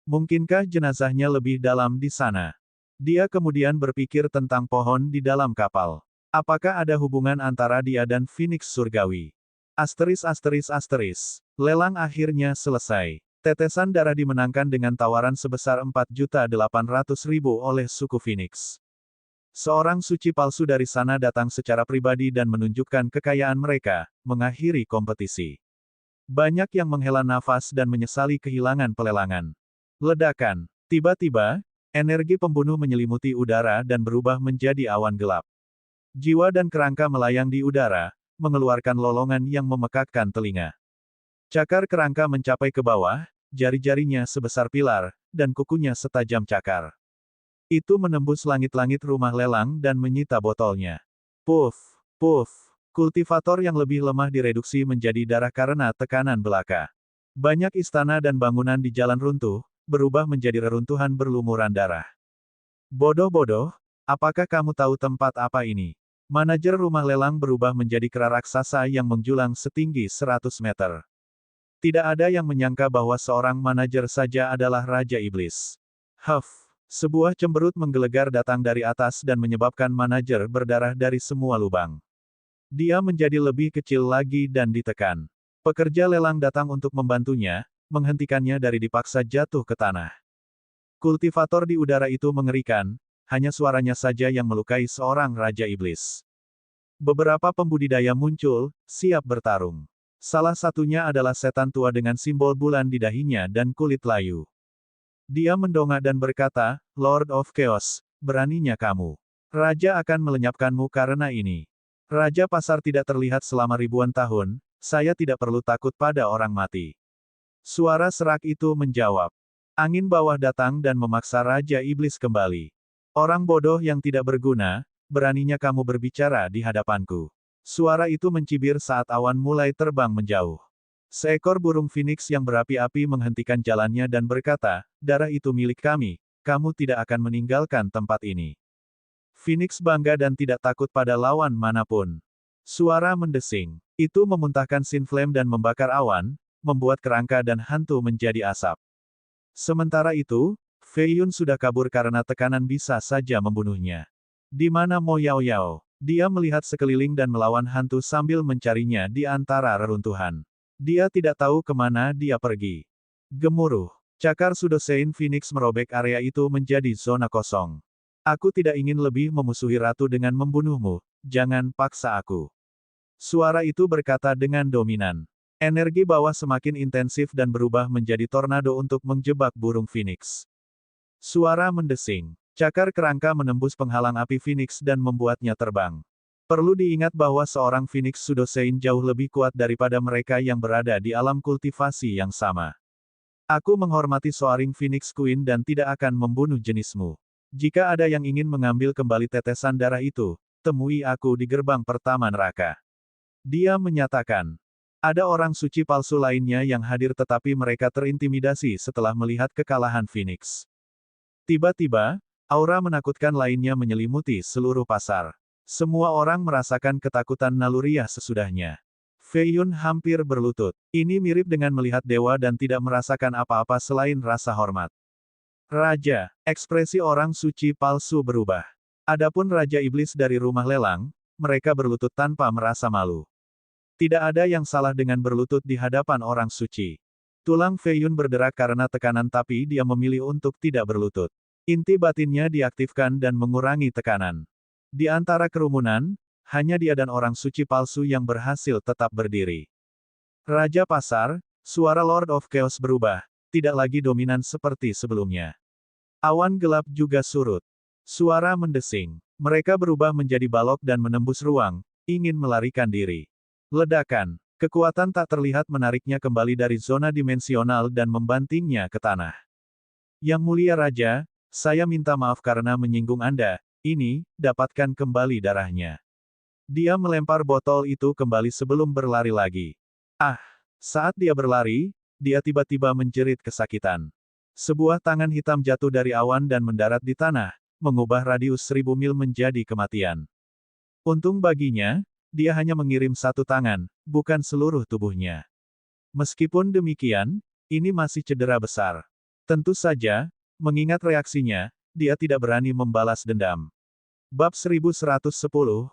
Speaker 1: Mungkinkah jenazahnya lebih dalam di sana? Dia kemudian berpikir tentang pohon di dalam kapal. Apakah ada hubungan antara dia dan Phoenix Surgawi? Asteris. Lelang akhirnya selesai. Tetesan darah dimenangkan dengan tawaran sebesar 4.800.000 oleh suku Phoenix. Seorang suci palsu dari sana datang secara pribadi dan menunjukkan kekayaan mereka, mengakhiri kompetisi. Banyak yang menghela nafas dan menyesali kehilangan pelelangan. Ledakan. Tiba-tiba, energi pembunuh menyelimuti udara dan berubah menjadi awan gelap. Jiwa dan kerangka melayang di udara, mengeluarkan lolongan yang memekakkan telinga. Cakar kerangka mencapai ke bawah, jari-jarinya sebesar pilar, dan kukunya setajam cakar. Itu menembus langit-langit rumah lelang dan menyita botolnya. Puff. Kultivator yang lebih lemah direduksi menjadi darah karena tekanan belaka. Banyak istana dan bangunan di jalan runtuh, berubah menjadi reruntuhan berlumuran darah. Bodoh, apakah kamu tahu tempat apa ini? Manajer rumah lelang berubah menjadi kera raksasa yang menjulang setinggi 100 meter. Tidak ada yang menyangka bahwa seorang manajer saja adalah Raja Iblis. Huff. Sebuah cemberut menggelegar datang dari atas dan menyebabkan manajer berdarah dari semua lubang. Dia menjadi lebih kecil lagi dan ditekan. Pekerja lelang datang untuk membantunya, menghentikannya dari dipaksa jatuh ke tanah. Kultivator di udara itu mengerikan, hanya suaranya saja yang melukai seorang Raja Iblis. Beberapa pembudidaya muncul, siap bertarung. Salah satunya adalah setan tua dengan simbol bulan di dahinya dan kulit layu. Dia mendongak dan berkata, Lord of Chaos, beraninya kamu. Raja akan melenyapkanmu karena ini. Raja pasar tidak terlihat selama ribuan tahun, saya tidak perlu takut pada orang mati. Suara serak itu menjawab. Angin bawah datang dan memaksa Raja Iblis kembali. Orang bodoh yang tidak berguna, beraninya kamu berbicara di hadapanku. Suara itu mencibir saat awan mulai terbang menjauh. Seekor burung Phoenix yang berapi-api menghentikan jalannya dan berkata, darah itu milik kami, kamu tidak akan meninggalkan tempat ini. Phoenix bangga dan tidak takut pada lawan manapun. Suara mendesing. Itu memuntahkan sin flame dan membakar awan, membuat kerangka dan hantu menjadi asap. Sementara itu, Fei Yun sudah kabur karena tekanan bisa saja membunuhnya. Di mana Mo Yao Yao? Dia melihat sekeliling dan melawan hantu sambil mencarinya di antara reruntuhan. Dia tidak tahu kemana dia pergi. Gemuruh. Cakar Sudosein Phoenix merobek area itu menjadi zona kosong. Aku tidak ingin lebih memusuhi ratu dengan membunuhmu, jangan paksa aku. Suara itu berkata dengan dominan. Energi bawah semakin intensif dan berubah menjadi tornado untuk menjebak burung Phoenix. Suara mendesing. Cakar kerangka menembus penghalang api Phoenix dan membuatnya terbang. Perlu diingat bahwa seorang Phoenix Sudosein jauh lebih kuat daripada mereka yang berada di alam kultivasi yang sama. Aku menghormati Soaring Phoenix Queen dan tidak akan membunuh jenismu. Jika ada yang ingin mengambil kembali tetesan darah itu, temui aku di gerbang pertama neraka. Dia menyatakan. Ada orang suci palsu lainnya yang hadir tetapi mereka terintimidasi setelah melihat kekalahan Phoenix. Tiba-tiba, aura menakutkan lainnya menyelimuti seluruh pasar. Semua orang merasakan ketakutan naluriah sesudahnya. Fei Yun hampir berlutut. Ini mirip dengan melihat dewa dan tidak merasakan apa-apa selain rasa hormat. Raja, ekspresi orang suci palsu berubah. Adapun Raja Iblis dari rumah lelang, mereka berlutut tanpa merasa malu. Tidak ada yang salah dengan berlutut di hadapan orang suci. Tulang Fei Yun berderak karena tekanan tapi dia memilih untuk tidak berlutut. Inti batinnya diaktifkan dan mengurangi tekanan. Di antara kerumunan, hanya dia dan orang suci palsu yang berhasil tetap berdiri. Raja Pasar, suara Lord of Chaos berubah, tidak lagi dominan seperti sebelumnya. Awan gelap juga surut. Suara mendesing. Mereka berubah menjadi balok dan menembus ruang, ingin melarikan diri. Ledakan. Kekuatan tak terlihat menariknya kembali dari zona dimensional dan membantingnya ke tanah. Yang mulia raja, saya minta maaf karena menyinggung Anda. Ini, dapatkan kembali darahnya. Dia melempar botol itu kembali sebelum berlari lagi. Ah! Saat dia berlari, dia tiba-tiba menjerit kesakitan. Sebuah tangan hitam jatuh dari awan dan mendarat di tanah, mengubah radius 1000 mil menjadi kematian. Untung baginya, dia hanya mengirim satu tangan, bukan seluruh tubuhnya. Meskipun demikian, ini masih cedera besar. Tentu saja, mengingat reaksinya, dia tidak berani membalas dendam. Bab 1110,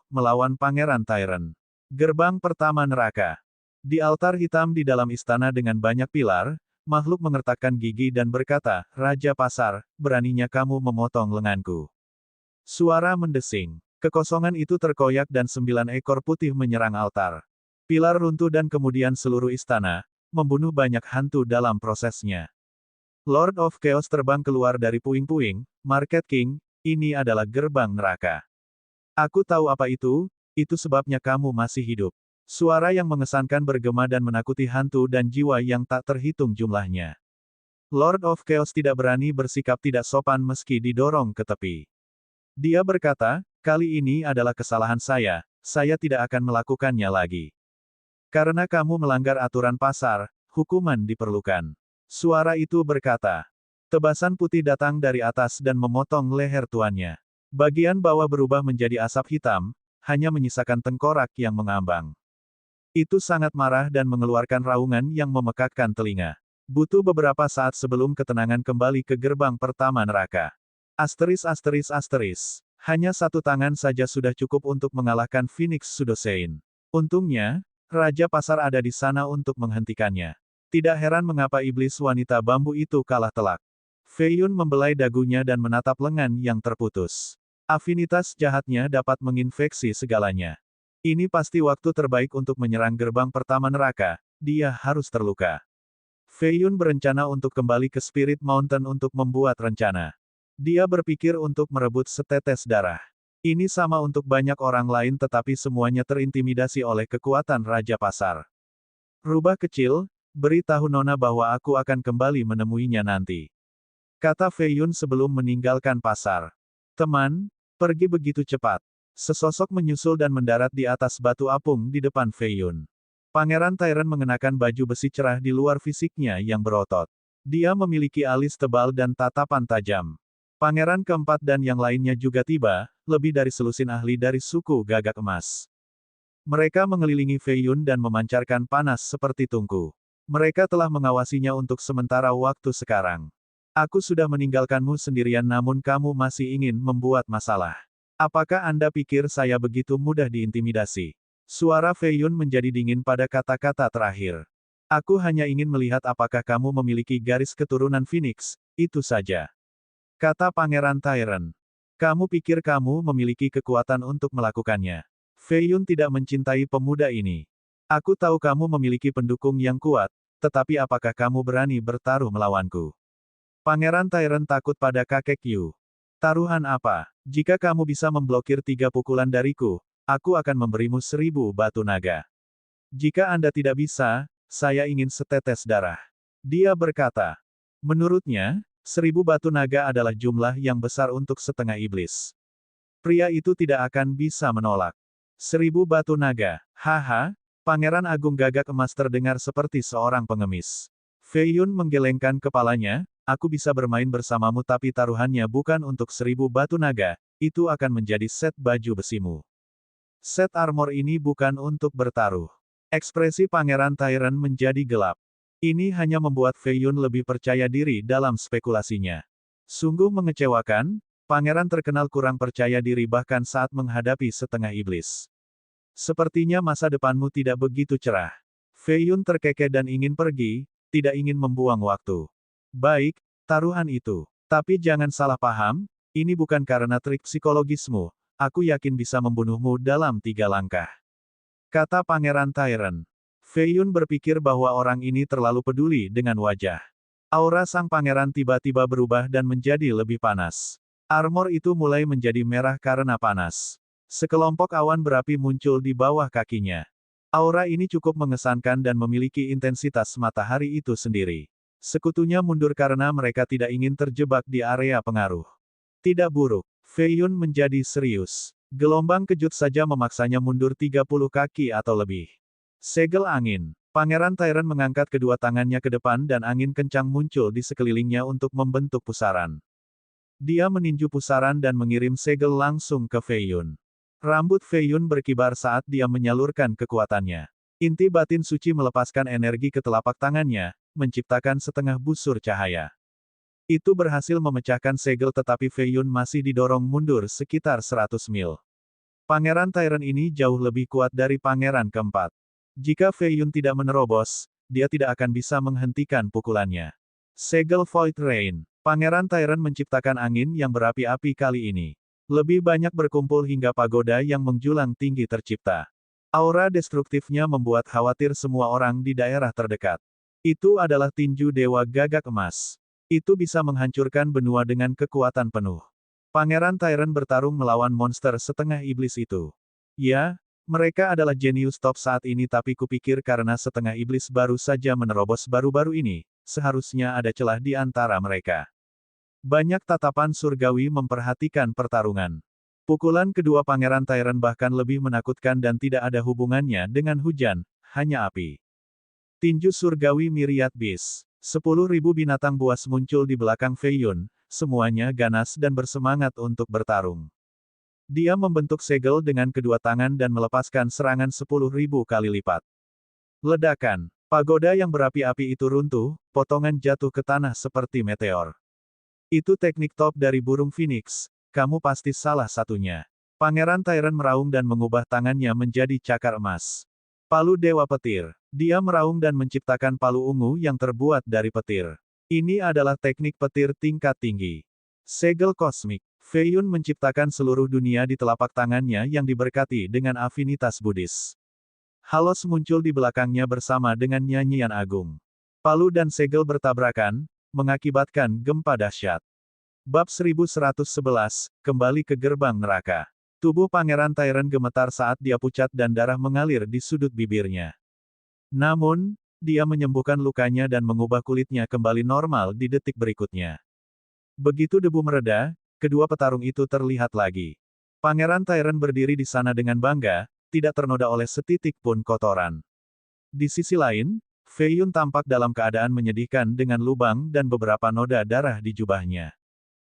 Speaker 1: melawan Pangeran Tyrant. Gerbang pertama neraka. Di altar hitam di dalam istana dengan banyak pilar, makhluk mengertakkan gigi dan berkata, Raja Pasar, beraninya kamu memotong lenganku. Suara mendesing. Kekosongan itu terkoyak dan 9 ekor putih menyerang altar. Pilar runtuh dan kemudian seluruh istana, membunuh banyak hantu dalam prosesnya. Lord of Chaos terbang keluar dari puing-puing, Market King, ini adalah gerbang neraka. Aku tahu apa itu sebabnya kamu masih hidup. Suara yang mengesankan bergema dan menakuti hantu dan jiwa yang tak terhitung jumlahnya. Lord of Chaos tidak berani bersikap tidak sopan meski didorong ke tepi. Dia berkata, kali ini adalah kesalahan saya tidak akan melakukannya lagi. Karena kamu melanggar aturan pasar, hukuman diperlukan. Suara itu berkata. Tebasan putih datang dari atas dan memotong leher tuannya. Bagian bawah berubah menjadi asap hitam, hanya menyisakan tengkorak yang mengambang. Itu sangat marah dan mengeluarkan raungan yang memekakkan telinga. Butuh beberapa saat sebelum ketenangan kembali ke gerbang pertama neraka. *****. Hanya satu tangan saja sudah cukup untuk mengalahkan Phoenix Sudosein. Untungnya, Raja Pasar ada di sana untuk menghentikannya. Tidak heran mengapa iblis wanita bambu itu kalah telak. Fei Yun membelai dagunya dan menatap lengan yang terputus. Afinitas jahatnya dapat menginfeksi segalanya. Ini pasti waktu terbaik untuk menyerang gerbang pertama neraka, dia harus terluka. Fei Yun berencana untuk kembali ke Spirit Mountain untuk membuat rencana. Dia berpikir untuk merebut setetes darah. Ini sama untuk banyak orang lain tetapi semuanya terintimidasi oleh kekuatan Raja Pasar. Rubah kecil, beritahu Nona bahwa aku akan kembali menemuinya nanti. Kata Fei Yun sebelum meninggalkan pasar. Teman, pergi begitu cepat. Sesosok menyusul dan mendarat di atas batu apung di depan Fei Yun. Pangeran Tyrant mengenakan baju besi cerah di luar fisiknya yang berotot. Dia memiliki alis tebal dan tatapan tajam. Pangeran keempat dan yang lainnya juga tiba, lebih dari selusin ahli dari suku Gagak Emas. Mereka mengelilingi Fei Yun dan memancarkan panas seperti tungku. Mereka telah mengawasinya untuk sementara waktu sekarang. Aku sudah meninggalkanmu sendirian namun kamu masih ingin membuat masalah. Apakah Anda pikir saya begitu mudah diintimidasi? Suara Fei Yun menjadi dingin pada kata-kata terakhir. Aku hanya ingin melihat apakah kamu memiliki garis keturunan Phoenix, itu saja. Kata Pangeran Tyrant. Kamu pikir kamu memiliki kekuatan untuk melakukannya. Fei Yun tidak mencintai pemuda ini. Aku tahu kamu memiliki pendukung yang kuat, tetapi apakah kamu berani bertaruh melawanku? Pangeran Tyrant takut pada kakek Yu. Taruhan apa? Jika kamu bisa memblokir 3 pukulan dariku, aku akan memberimu 1000 batu naga. Jika Anda tidak bisa, saya ingin setetes darah. Dia berkata. Menurutnya, 1000 batu naga adalah jumlah yang besar untuk setengah iblis. Pria itu tidak akan bisa menolak. 1000 batu naga, haha, Pangeran Agung Gagak Emas terdengar seperti seorang pengemis. Fei Yun menggelengkan kepalanya, aku bisa bermain bersamamu tapi taruhannya bukan untuk 1000 batu naga, itu akan menjadi set baju besimu. Set armor ini bukan untuk bertaruh. Ekspresi Pangeran Tyrant menjadi gelap. Ini hanya membuat Fei Yun lebih percaya diri dalam spekulasinya. Sungguh mengecewakan, pangeran terkenal kurang percaya diri bahkan saat menghadapi setengah iblis. Sepertinya masa depanmu tidak begitu cerah. Fei Yun terkekeh dan ingin pergi, tidak ingin membuang waktu. Baik, taruhan itu. Tapi jangan salah paham, ini bukan karena trik psikologismu, aku yakin bisa membunuhmu dalam 3 langkah. Kata Pangeran Tyrant. Fei Yun berpikir bahwa orang ini terlalu peduli dengan wajah. Aura sang pangeran tiba-tiba berubah dan menjadi lebih panas. Armor itu mulai menjadi merah karena panas. Sekelompok awan berapi muncul di bawah kakinya. Aura ini cukup mengesankan dan memiliki intensitas matahari itu sendiri. Sekutunya mundur karena mereka tidak ingin terjebak di area pengaruh. Tidak buruk. Fei Yun menjadi serius. Gelombang kejut saja memaksanya mundur 30 kaki atau lebih. Segel angin. Pangeran Tyrant mengangkat kedua tangannya ke depan dan angin kencang muncul di sekelilingnya untuk membentuk pusaran. Dia meninju pusaran dan mengirim segel langsung ke Fei Yun. Rambut Fei Yun berkibar saat dia menyalurkan kekuatannya. Inti batin suci melepaskan energi ke telapak tangannya, menciptakan setengah busur cahaya. Itu berhasil memecahkan segel tetapi Fei Yun masih didorong mundur sekitar 100 mil. Pangeran Tyrant ini jauh lebih kuat dari pangeran keempat. Jika Fei Yun tidak menerobos, dia tidak akan bisa menghentikan pukulannya. Segel Void Rain. Pangeran Tyrant menciptakan angin yang berapi-api kali ini. Lebih banyak berkumpul hingga pagoda yang menjulang tinggi tercipta. Aura destruktifnya membuat khawatir semua orang di daerah terdekat. Itu adalah tinju Dewa Gagak Emas. Itu bisa menghancurkan benua dengan kekuatan penuh. Pangeran Tyrant bertarung melawan monster setengah iblis itu. Ya, mereka adalah jenius top saat ini tapi kupikir karena setengah iblis baru saja menerobos baru-baru ini, seharusnya ada celah di antara mereka. Banyak tatapan surgawi memperhatikan pertarungan. Pukulan kedua Pangeran Tyrant bahkan lebih menakutkan dan tidak ada hubungannya dengan hujan, hanya api. Tinju surgawi Myriad Beast. 10.000 binatang buas muncul di belakang Fei Yun, semuanya ganas dan bersemangat untuk bertarung. Dia membentuk segel dengan kedua tangan dan melepaskan serangan 10.000 kali lipat. Ledakan. Pagoda yang berapi-api itu runtuh, potongan jatuh ke tanah seperti meteor. Itu teknik top dari burung Phoenix, kamu pasti salah satunya. Pangeran Tyrant meraung dan mengubah tangannya menjadi cakar emas. Palu Dewa Petir. Dia meraung dan menciptakan palu ungu yang terbuat dari petir. Ini adalah teknik petir tingkat tinggi. Segel kosmik. Fei Yun menciptakan seluruh dunia di telapak tangannya yang diberkati dengan afinitas Buddhis. Halos muncul di belakangnya bersama dengan nyanyian agung. Palu dan segel bertabrakan, mengakibatkan gempa dahsyat. Bab 1111, kembali ke gerbang neraka. Tubuh Pangeran Tyrant gemetar saat dia pucat dan darah mengalir di sudut bibirnya. Namun, dia menyembuhkan lukanya dan mengubah kulitnya kembali normal di detik berikutnya. Begitu debu mereda, kedua petarung itu terlihat lagi. Pangeran Tyrant berdiri di sana dengan bangga, tidak ternoda oleh setitik pun kotoran. Di sisi lain, Fei Yun tampak dalam keadaan menyedihkan dengan lubang dan beberapa noda darah di jubahnya.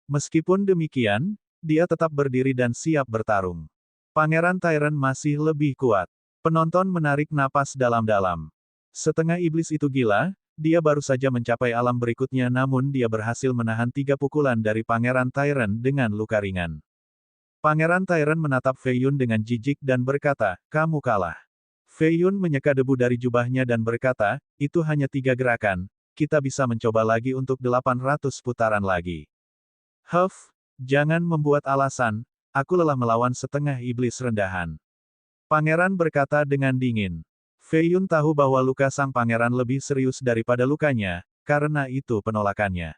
Speaker 1: Meskipun demikian, dia tetap berdiri dan siap bertarung. Pangeran Tyrant masih lebih kuat. Penonton menarik napas dalam-dalam. Setengah iblis itu gila, dia baru saja mencapai alam berikutnya namun dia berhasil menahan 3 pukulan dari Pangeran Tyrant dengan luka ringan. Pangeran Tyrant menatap Fei Yun dengan jijik dan berkata, kamu kalah. Fei Yun menyeka debu dari jubahnya dan berkata, itu hanya 3 gerakan, kita bisa mencoba lagi untuk 800 putaran lagi. Huff, jangan membuat alasan, aku lelah melawan setengah iblis rendahan. Pangeran berkata dengan dingin. Fei Yun tahu bahwa luka sang pangeran lebih serius daripada lukanya, karena itu penolakannya.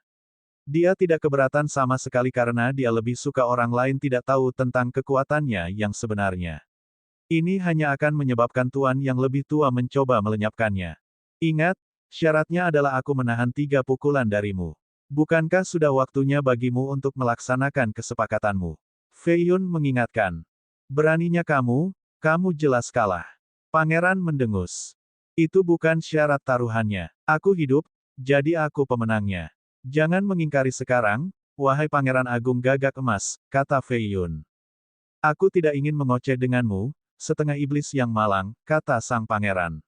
Speaker 1: Dia tidak keberatan sama sekali karena dia lebih suka orang lain tidak tahu tentang kekuatannya yang sebenarnya. Ini hanya akan menyebabkan tuan yang lebih tua mencoba melenyapkannya. Ingat, syaratnya adalah aku menahan 3 pukulan darimu. Bukankah sudah waktunya bagimu untuk melaksanakan kesepakatanmu? Fei Yun mengingatkan. Beraninya kamu jelas kalah. Pangeran mendengus. Itu bukan syarat taruhannya. Aku hidup, jadi aku pemenangnya. Jangan mengingkari sekarang, wahai Pangeran Agung Gagak Emas, kata Fei Yun. Aku tidak ingin mengoceh denganmu, setengah iblis yang malang, kata sang pangeran.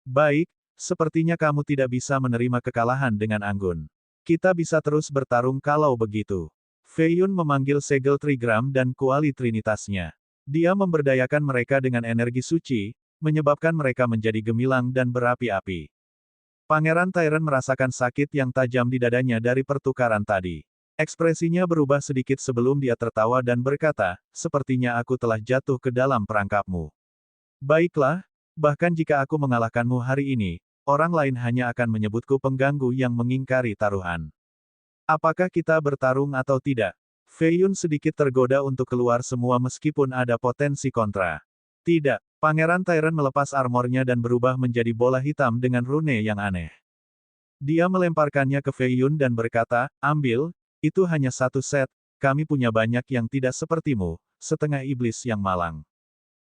Speaker 1: Baik, sepertinya kamu tidak bisa menerima kekalahan dengan anggun. Kita bisa terus bertarung kalau begitu. Fei Yun memanggil segel trigram dan kuali trinitasnya. Dia memberdayakan mereka dengan energi suci, menyebabkan mereka menjadi gemilang dan berapi-api. Pangeran Tyrant merasakan sakit yang tajam di dadanya dari pertukaran tadi. Ekspresinya berubah sedikit sebelum dia tertawa dan berkata, sepertinya aku telah jatuh ke dalam perangkapmu. Baiklah, bahkan jika aku mengalahkanmu hari ini, orang lain hanya akan menyebutku pengganggu yang mengingkari taruhan. Apakah kita bertarung atau tidak? Fei Yun sedikit tergoda untuk keluar semua meskipun ada potensi kontra. Tidak, Pangeran Tyrant melepas armornya dan berubah menjadi bola hitam dengan rune yang aneh. Dia melemparkannya ke Fei Yun dan berkata, ambil, itu hanya satu set, kami punya banyak yang tidak sepertimu, setengah iblis yang malang.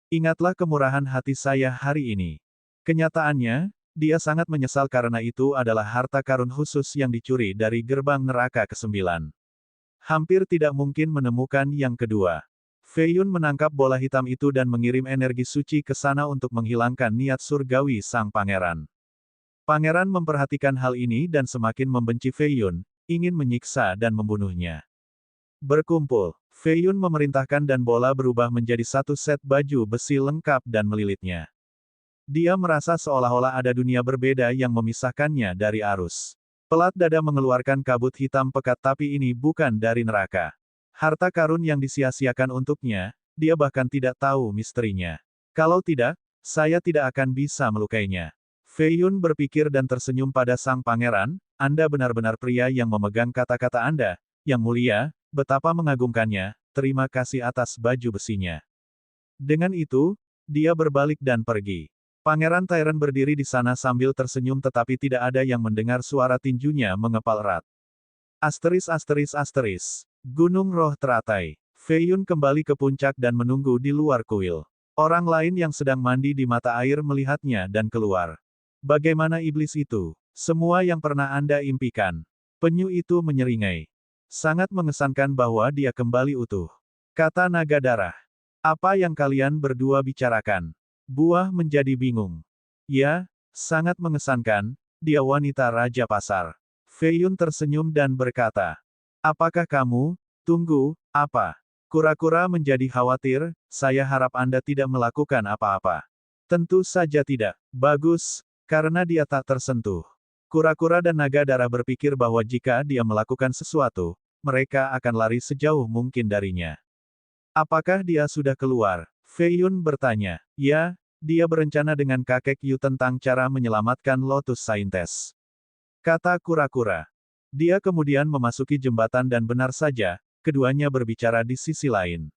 Speaker 1: Ingatlah kemurahan hati saya hari ini. Kenyataannya, dia sangat menyesal karena itu adalah harta karun khusus yang dicuri dari gerbang neraka ke-9. Hampir tidak mungkin menemukan yang kedua. Fei Yun menangkap bola hitam itu dan mengirim energi suci ke sana untuk menghilangkan niat surgawi sang pangeran. Pangeran memperhatikan hal ini dan semakin membenci Fei Yun, ingin menyiksa dan membunuhnya. Berkumpul, Fei Yun memerintahkan dan bola berubah menjadi satu set baju besi lengkap dan melilitnya. Dia merasa seolah-olah ada dunia berbeda yang memisahkannya dari arus. Pelat dada mengeluarkan kabut hitam pekat tapi ini bukan dari neraka. Harta karun yang disia-siakan untuknya, dia bahkan tidak tahu misterinya. Kalau tidak, saya tidak akan bisa melukainya. Fei Yun berpikir dan tersenyum pada sang pangeran, Anda benar-benar pria yang memegang kata-kata Anda, yang mulia, betapa mengagumkannya, terima kasih atas baju besinya. Dengan itu, dia berbalik dan pergi. Pangeran Tyron berdiri di sana sambil tersenyum tetapi tidak ada yang mendengar suara tinjunya mengepal erat. Gunung Roh teratai. Fei Yun kembali ke puncak dan menunggu di luar kuil. Orang lain yang sedang mandi di mata air melihatnya dan keluar. Bagaimana iblis itu? Semua yang pernah Anda impikan. Penyu itu menyeringai. Sangat mengesankan bahwa dia kembali utuh. Kata naga darah. Apa yang kalian berdua bicarakan? Buah menjadi bingung. Ya, sangat mengesankan, dia wanita Raja Pasar. Fei Yun tersenyum dan berkata. Apakah kamu? Tunggu, apa? Kura-kura menjadi khawatir, saya harap Anda tidak melakukan apa-apa. Tentu saja tidak. Bagus, karena dia tak tersentuh. Kura-kura dan naga darah berpikir bahwa jika dia melakukan sesuatu, mereka akan lari sejauh mungkin darinya. Apakah dia sudah keluar? Fei Yun bertanya. Ya, dia berencana dengan kakek Yu tentang cara menyelamatkan Lotus Saintes. Kata kura-kura. Dia kemudian memasuki jembatan dan benar saja, keduanya berbicara di sisi lain.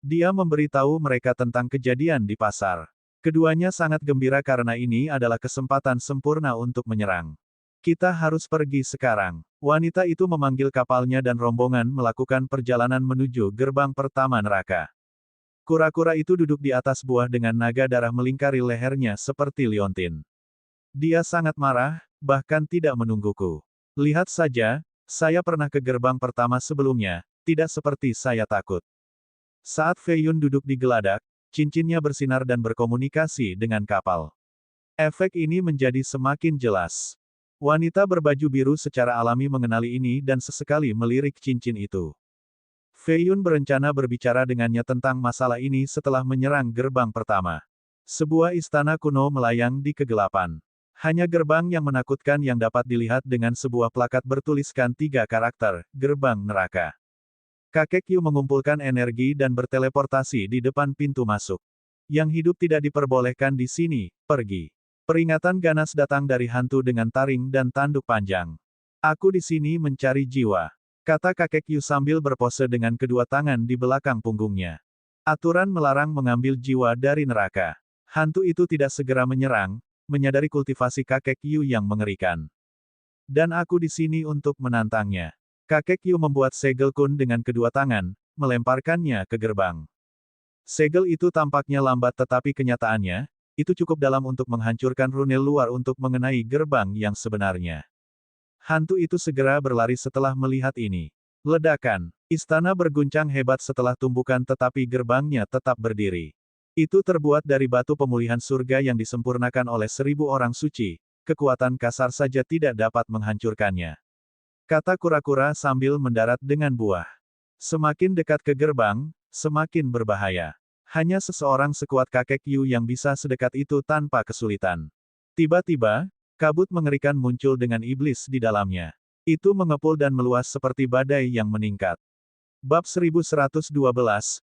Speaker 1: Dia memberitahu mereka tentang kejadian di pasar. Keduanya sangat gembira karena ini adalah kesempatan sempurna untuk menyerang. Kita harus pergi sekarang. Wanita itu memanggil kapalnya dan rombongan melakukan perjalanan menuju gerbang pertama neraka. Kura-kura itu duduk di atas buah dengan naga darah melingkari lehernya seperti liontin. Dia sangat marah, bahkan tidak menungguku. Lihat saja, saya pernah ke gerbang pertama sebelumnya, tidak seperti saya takut. Saat Fei Yun duduk di geladak, cincinnya bersinar dan berkomunikasi dengan kapal. Efek ini menjadi semakin jelas. Wanita berbaju biru secara alami mengenali ini dan sesekali melirik cincin itu. Fei Yun berencana berbicara dengannya tentang masalah ini setelah menyerang gerbang pertama. Sebuah istana kuno melayang di kegelapan. Hanya gerbang yang menakutkan yang dapat dilihat dengan sebuah plakat bertuliskan 3 karakter, gerbang neraka. Kakek Yu mengumpulkan energi dan berteleportasi di depan pintu masuk. Yang hidup tidak diperbolehkan di sini, pergi. Peringatan ganas datang dari hantu dengan taring dan tanduk panjang. Aku di sini mencari jiwa. Kata kakek Yu sambil berpose dengan kedua tangan di belakang punggungnya. Aturan melarang mengambil jiwa dari neraka. Hantu itu tidak segera menyerang, menyadari kultivasi kakek Yu yang mengerikan. Dan aku di sini untuk menantangnya. Kakek Yu membuat segel kun dengan kedua tangan, melemparkannya ke gerbang. Segel itu tampaknya lambat tetapi kenyataannya, itu cukup dalam untuk menghancurkan rune luar untuk mengenai gerbang yang sebenarnya. Hantu itu segera berlari setelah melihat ini. Ledakan. Istana berguncang hebat setelah tumbukan tetapi gerbangnya tetap berdiri. Itu terbuat dari batu pemulihan surga yang disempurnakan oleh 1000 orang suci, kekuatan kasar saja tidak dapat menghancurkannya. Kata kura-kura sambil mendarat dengan buah. Semakin dekat ke gerbang, semakin berbahaya. Hanya seseorang sekuat kakek Yu yang bisa sedekat itu tanpa kesulitan. Tiba-tiba, kabut mengerikan muncul dengan iblis di dalamnya. Itu mengepul dan meluas seperti badai yang meningkat. Bab 1112,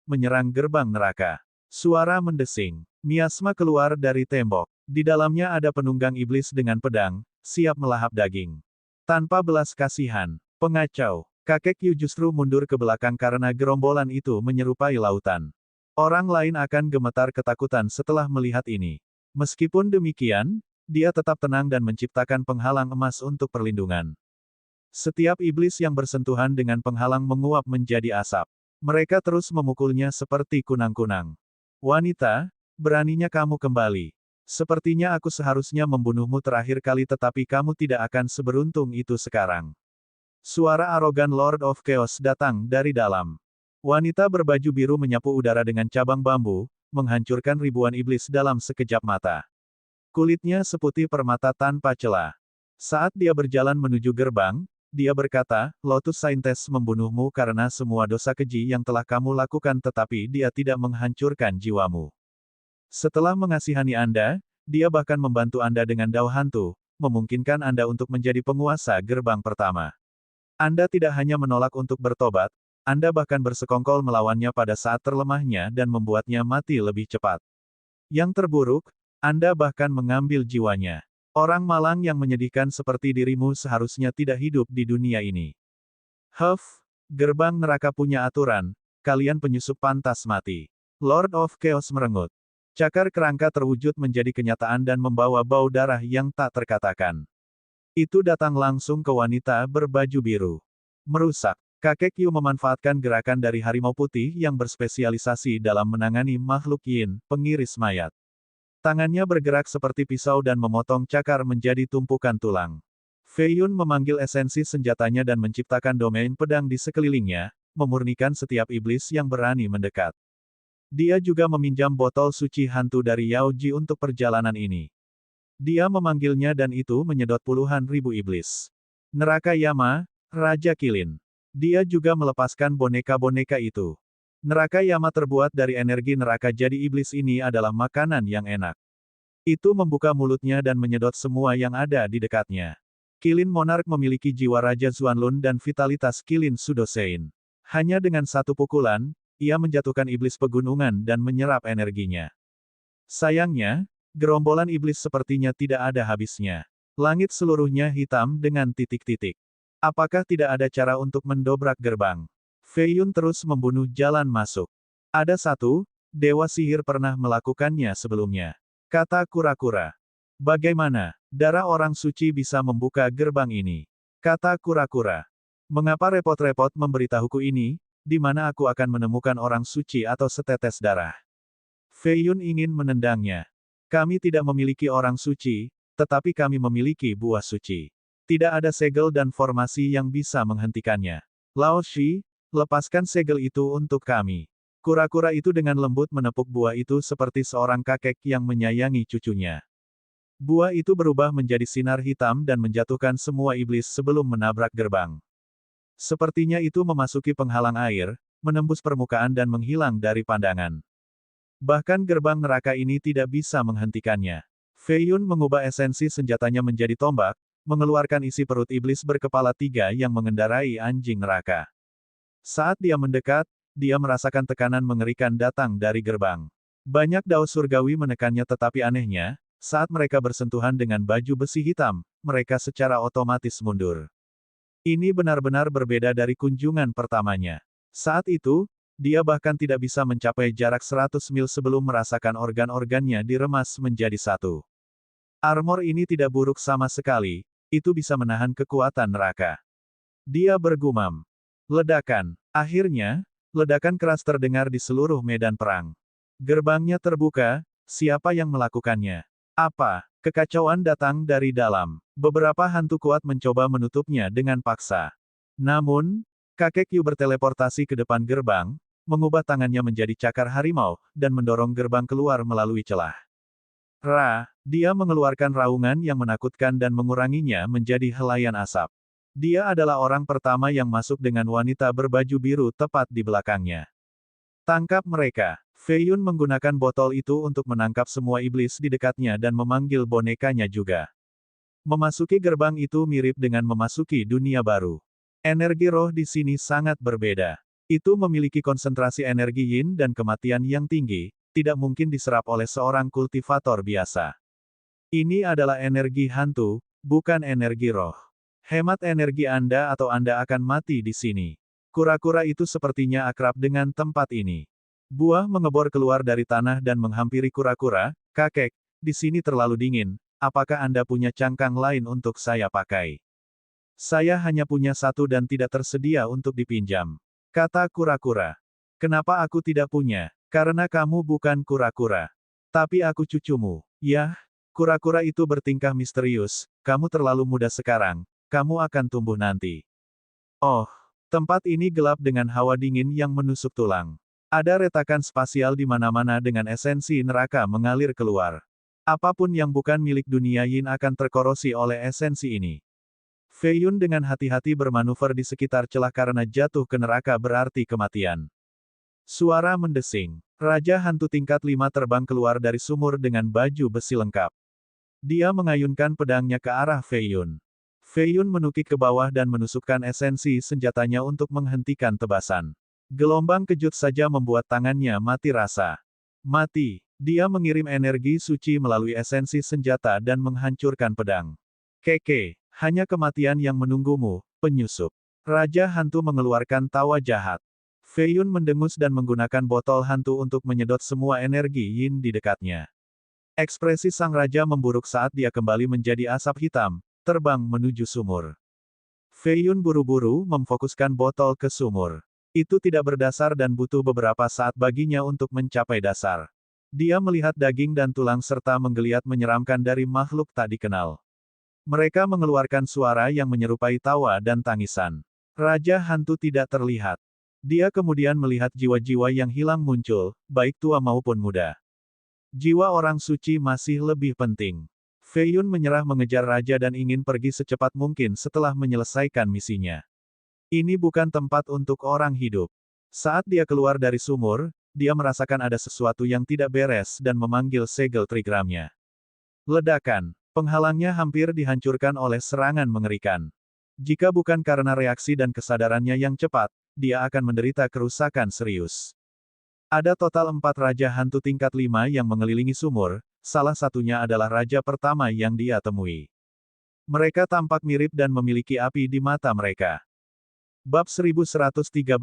Speaker 1: menyerang gerbang neraka. Suara mendesing. Miasma keluar dari tembok. Di dalamnya ada penunggang iblis dengan pedang, siap melahap daging. Tanpa belas kasihan, pengacau, kakek Yu justru mundur ke belakang karena gerombolan itu menyerupai lautan. Orang lain akan gemetar ketakutan setelah melihat ini. Meskipun demikian, dia tetap tenang dan menciptakan penghalang emas untuk perlindungan. Setiap iblis yang bersentuhan dengan penghalang menguap menjadi asap. Mereka terus memukulnya seperti kunang-kunang. Wanita, beraninya kamu kembali. Sepertinya aku seharusnya membunuhmu terakhir kali tetapi kamu tidak akan seberuntung itu sekarang. Suara arogan Lord of Chaos datang dari dalam. Wanita berbaju biru menyapu udara dengan cabang bambu, menghancurkan ribuan iblis dalam sekejap mata. Kulitnya seputih permata tanpa celah. Saat dia berjalan menuju gerbang, dia berkata, Lotus Saintes membunuhmu karena semua dosa keji yang telah kamu lakukan tetapi dia tidak menghancurkan jiwamu. Setelah mengasihani Anda, dia bahkan membantu Anda dengan dao hantu, memungkinkan Anda untuk menjadi penguasa gerbang pertama. Anda tidak hanya menolak untuk bertobat, Anda bahkan bersekongkol melawannya pada saat terlemahnya dan membuatnya mati lebih cepat. Yang terburuk, Anda bahkan mengambil jiwanya. Orang malang yang menyedihkan seperti dirimu seharusnya tidak hidup di dunia ini. Gerbang neraka punya aturan, kalian penyusup pantas mati. Lord of Chaos merengut. Cakar kerangka terwujud menjadi kenyataan dan membawa bau darah yang tak terkatakan. Itu datang langsung ke wanita berbaju biru. Merusak. Kakek Yu memanfaatkan gerakan dari harimau putih yang berspesialisasi dalam menangani makhluk yin, pengiris mayat. Tangannya bergerak seperti pisau dan memotong cakar menjadi tumpukan tulang. Fei Yun memanggil esensi senjatanya dan menciptakan domain pedang di sekelilingnya, memurnikan setiap iblis yang berani mendekat. Dia juga meminjam botol suci hantu dari Yao Ji untuk perjalanan ini. Dia memanggilnya dan itu menyedot puluhan ribu iblis. Neraka Yama, Raja Kilin. Dia juga melepaskan boneka-boneka itu. Neraka Yama terbuat dari energi neraka jadi iblis ini adalah makanan yang enak. Itu membuka mulutnya dan menyedot semua yang ada di dekatnya. Kilin Monarch memiliki jiwa Raja Xuanlun dan vitalitas Kilin Sudosein. Hanya dengan satu pukulan, ia menjatuhkan iblis pegunungan dan menyerap energinya. Sayangnya, gerombolan iblis sepertinya tidak ada habisnya. Langit seluruhnya hitam dengan titik-titik. Apakah tidak ada cara untuk mendobrak gerbang? Fei Yun terus membunuh jalan masuk. Ada satu, Dewa Sihir pernah melakukannya sebelumnya. Kata kura-kura. Bagaimana, darah orang suci bisa membuka gerbang ini? Kata kura-kura. Mengapa repot-repot memberitahuku ini, di mana aku akan menemukan orang suci atau setetes darah? Fei Yun ingin menendangnya. Kami tidak memiliki orang suci, tetapi kami memiliki buah suci. Tidak ada segel dan formasi yang bisa menghentikannya. Lao Shi, lepaskan segel itu untuk kami. Kura-kura itu dengan lembut menepuk buah itu seperti seorang kakek yang menyayangi cucunya. Buah itu berubah menjadi sinar hitam dan menjatuhkan semua iblis sebelum menabrak gerbang. Sepertinya itu memasuki penghalang air, menembus permukaan dan menghilang dari pandangan. Bahkan gerbang neraka ini tidak bisa menghentikannya. Fei Yun mengubah esensi senjatanya menjadi tombak, mengeluarkan isi perut iblis berkepala 3 yang mengendarai anjing neraka. Saat dia mendekat, dia merasakan tekanan mengerikan datang dari gerbang. Banyak dao surgawi menekannya tetapi anehnya, saat mereka bersentuhan dengan baju besi hitam, mereka secara otomatis mundur. Ini benar-benar berbeda dari kunjungan pertamanya. Saat itu, dia bahkan tidak bisa mencapai jarak 100 mil sebelum merasakan organ-organnya diremas menjadi satu. Armor ini tidak buruk sama sekali, itu bisa menahan kekuatan neraka. Dia bergumam. Ledakan. Akhirnya, ledakan keras terdengar di seluruh medan perang. Gerbangnya terbuka, siapa yang melakukannya? Apa? Kekacauan datang dari dalam. Beberapa hantu kuat mencoba menutupnya dengan paksa. Namun, kakek Yu berteleportasi ke depan gerbang, mengubah tangannya menjadi cakar harimau, dan mendorong gerbang keluar melalui celah. Dia mengeluarkan raungan yang menakutkan dan menguranginya menjadi helaian asap. Dia adalah orang pertama yang masuk dengan wanita berbaju biru tepat di belakangnya. Tangkap mereka. Fei Yun menggunakan botol itu untuk menangkap semua iblis di dekatnya dan memanggil bonekanya juga. Memasuki gerbang itu mirip dengan memasuki dunia baru. Energi roh di sini sangat berbeda. Itu memiliki konsentrasi energi yin dan kematian yang tinggi, tidak mungkin diserap oleh seorang kultivator biasa. Ini adalah energi hantu, bukan energi roh. Hemat energi Anda atau Anda akan mati di sini. Kura-kura itu sepertinya akrab dengan tempat ini. Buah mengebor keluar dari tanah dan menghampiri kura-kura. Kakek, di sini terlalu dingin, apakah Anda punya cangkang lain untuk saya pakai? Saya hanya punya satu dan tidak tersedia untuk dipinjam, kata kura-kura. Kenapa aku tidak punya? Karena kamu bukan kura-kura. Tapi aku cucumu. Yah, kura-kura itu bertingkah misterius, kamu terlalu muda sekarang, kamu akan tumbuh nanti. Oh, tempat ini gelap dengan hawa dingin yang menusuk tulang. Ada retakan spasial di mana-mana dengan esensi neraka mengalir keluar. Apapun yang bukan milik dunia Yin akan terkorosi oleh esensi ini. Fei Yun dengan hati-hati bermanuver di sekitar celah karena jatuh ke neraka berarti kematian. Suara mendesing. Raja hantu tingkat 5 terbang keluar dari sumur dengan baju besi lengkap. Dia mengayunkan pedangnya ke arah Fei Yun. Fei Yun menukik ke bawah dan menusukkan esensi senjatanya untuk menghentikan tebasan. Gelombang kejut saja membuat tangannya mati rasa. Mati. Dia mengirim energi suci melalui esensi senjata dan menghancurkan pedang. Keke, hanya kematian yang menunggumu, penyusup. Raja hantu mengeluarkan tawa jahat. Fei Yun mendengus dan menggunakan botol hantu untuk menyedot semua energi Yin di dekatnya. Ekspresi sang raja memburuk saat dia kembali menjadi asap hitam, terbang menuju sumur. Fei Yun buru-buru memfokuskan botol ke sumur. Itu tidak berdasar dan butuh beberapa saat baginya untuk mencapai dasar. Dia melihat daging dan tulang serta menggeliat menyeramkan dari makhluk tak dikenal. Mereka mengeluarkan suara yang menyerupai tawa dan tangisan. Raja hantu tidak terlihat. Dia kemudian melihat jiwa-jiwa yang hilang muncul, baik tua maupun muda. Jiwa orang suci masih lebih penting. Fei Yun menyerah mengejar raja dan ingin pergi secepat mungkin setelah menyelesaikan misinya. Ini bukan tempat untuk orang hidup. Saat dia keluar dari sumur, dia merasakan ada sesuatu yang tidak beres dan memanggil segel trigramnya. Ledakan. Penghalangnya hampir dihancurkan oleh serangan mengerikan. Jika bukan karena reaksi dan kesadarannya yang cepat, dia akan menderita kerusakan serius. Ada total 4 raja hantu tingkat 5 yang mengelilingi sumur, salah satunya adalah raja pertama yang dia temui. Mereka tampak mirip dan memiliki api di mata mereka. Bab 1113,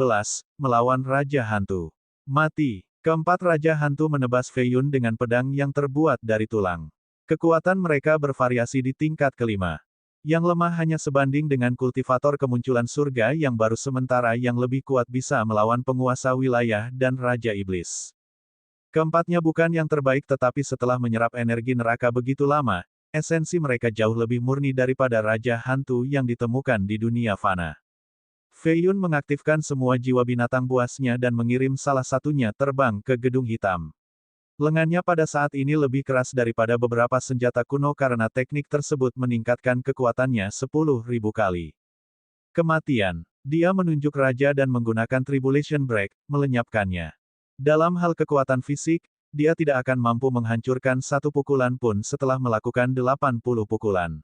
Speaker 1: melawan Raja Hantu. Mati. Keempat raja hantu menebas Fei Yun dengan pedang yang terbuat dari tulang. Kekuatan mereka bervariasi di tingkat kelima. Yang lemah hanya sebanding dengan kultivator kemunculan surga yang baru sementara yang lebih kuat bisa melawan penguasa wilayah dan Raja Iblis. Keempatnya bukan yang terbaik tetapi setelah menyerap energi neraka begitu lama, esensi mereka jauh lebih murni daripada Raja Hantu yang ditemukan di dunia fana. Fei Yun mengaktifkan semua jiwa binatang buasnya dan mengirim salah satunya terbang ke gedung hitam. Lengannya pada saat ini lebih keras daripada beberapa senjata kuno karena teknik tersebut meningkatkan kekuatannya 10.000 kali. Kematian. Dia menunjuk raja dan menggunakan Tribulation Break, melenyapkannya. Dalam hal kekuatan fisik, dia tidak akan mampu menghancurkan satu pukulan pun setelah melakukan 80 pukulan.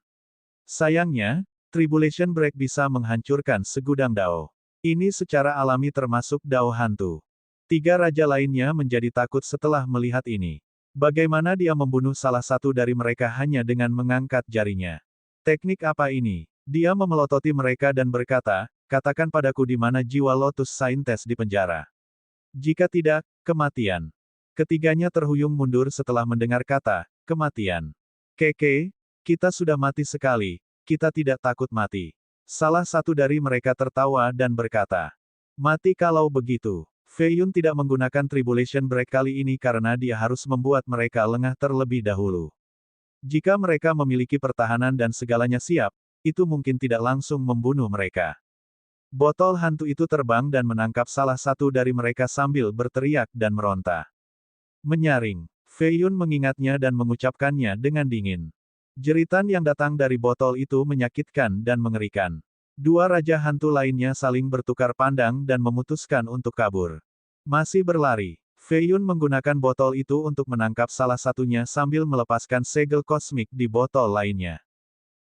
Speaker 1: Sayangnya, Tribulation Break bisa menghancurkan segudang dao. Ini secara alami termasuk dao hantu. 3 raja lainnya menjadi takut setelah melihat ini. Bagaimana dia membunuh salah satu dari mereka hanya dengan mengangkat jarinya? Teknik apa ini? Dia memelototi mereka dan berkata, katakan padaku di mana jiwa Lotus Saintes di penjara. Jika tidak, kematian. Ketiganya terhuyung mundur setelah mendengar kata, kematian. Keke, kita sudah mati sekali, kita tidak takut mati. Salah satu dari mereka tertawa dan berkata, mati kalau begitu. Fei Yun tidak menggunakan Tribulation Break kali ini karena dia harus membuat mereka lengah terlebih dahulu. Jika mereka memiliki pertahanan dan segalanya siap, itu mungkin tidak langsung membunuh mereka. Botol hantu itu terbang dan menangkap salah satu dari mereka sambil berteriak dan meronta. Menyaring. Fei Yun mengingatnya dan mengucapkannya dengan dingin. Jeritan yang datang dari botol itu menyakitkan dan mengerikan. 2 raja hantu lainnya saling bertukar pandang dan memutuskan untuk kabur. Masih berlari. Fei Yun menggunakan botol itu untuk menangkap salah satunya sambil melepaskan segel kosmik di botol lainnya.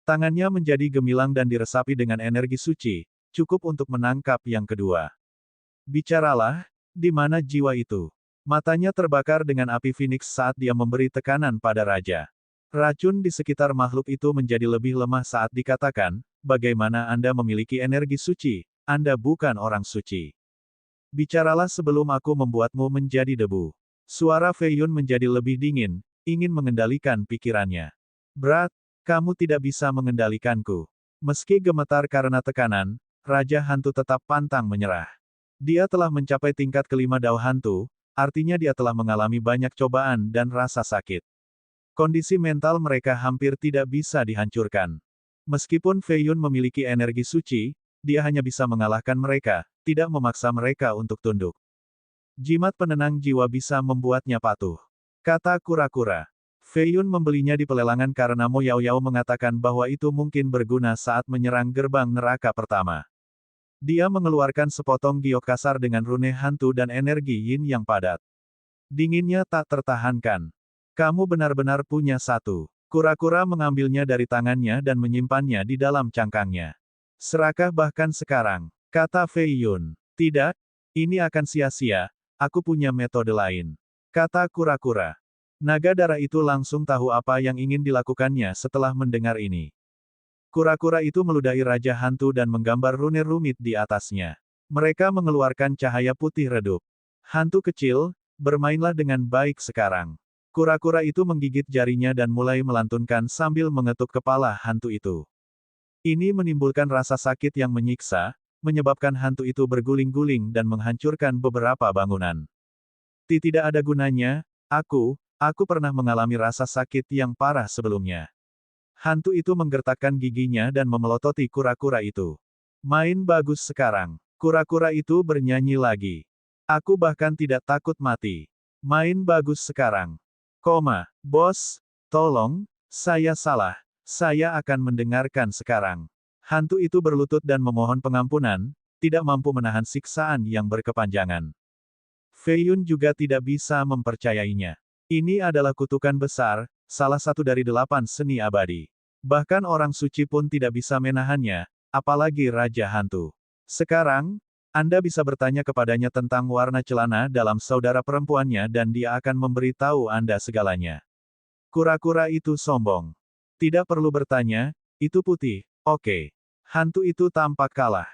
Speaker 1: Tangannya menjadi gemilang dan diresapi dengan energi suci, cukup untuk menangkap yang kedua. Bicaralah, di mana jiwa itu? Matanya terbakar dengan api Phoenix saat dia memberi tekanan pada raja. Racun di sekitar makhluk itu menjadi lebih lemah saat dikatakan, bagaimana Anda memiliki energi suci? Anda bukan orang suci. Bicaralah sebelum aku membuatmu menjadi debu. Suara Fei Yun menjadi lebih dingin, ingin mengendalikan pikirannya. Berat, kamu tidak bisa mengendalikanku. Meski gemetar karena tekanan, Raja Hantu tetap pantang menyerah. Dia telah mencapai tingkat kelima Dao Hantu, artinya dia telah mengalami banyak cobaan dan rasa sakit. Kondisi mental mereka hampir tidak bisa dihancurkan. Meskipun Fei Yun memiliki energi suci, dia hanya bisa mengalahkan mereka, tidak memaksa mereka untuk tunduk. Jimat penenang jiwa bisa membuatnya patuh. Kata kura-kura. Fei Yun membelinya di pelelangan karena Mo Yao Yao mengatakan bahwa itu mungkin berguna saat menyerang gerbang neraka pertama. Dia mengeluarkan sepotong giok kasar dengan rune hantu dan energi yin yang padat. Dinginnya tak tertahankan. Kamu benar-benar punya satu. Kura-kura mengambilnya dari tangannya dan menyimpannya di dalam cangkangnya. Serakah bahkan sekarang, kata Fei Yun. Tidak, ini akan sia-sia, aku punya metode lain. Kata kura-kura. Naga darah itu langsung tahu apa yang ingin dilakukannya setelah mendengar ini. Kura-kura itu meludahi Raja Hantu dan menggambar rune rumit di atasnya. Mereka mengeluarkan cahaya putih redup. Hantu kecil, bermainlah dengan baik sekarang. Kura-kura itu menggigit jarinya dan mulai melantunkan sambil mengetuk kepala hantu itu. Ini menimbulkan rasa sakit yang menyiksa, menyebabkan hantu itu berguling-guling dan menghancurkan beberapa bangunan. Tidak ada gunanya, aku pernah mengalami rasa sakit yang parah sebelumnya. Hantu itu menggertakkan giginya dan memelototi kura-kura itu. Main bagus sekarang. Kura-kura itu bernyanyi lagi. Aku bahkan tidak takut mati. Main bagus sekarang. Bos, tolong, saya salah. Saya akan mendengarkan sekarang. Hantu itu berlutut dan memohon pengampunan, tidak mampu menahan siksaan yang berkepanjangan. Fei Yun juga tidak bisa mempercayainya. Ini adalah kutukan besar, salah satu dari 8 seni abadi. Bahkan orang suci pun tidak bisa menahannya, apalagi Raja Hantu. Sekarang, Anda bisa bertanya kepadanya tentang warna celana dalam saudara perempuannya dan dia akan memberitahu Anda segalanya. Kura-kura itu sombong. Tidak perlu bertanya, itu putih, oke. Hantu itu tampak kalah.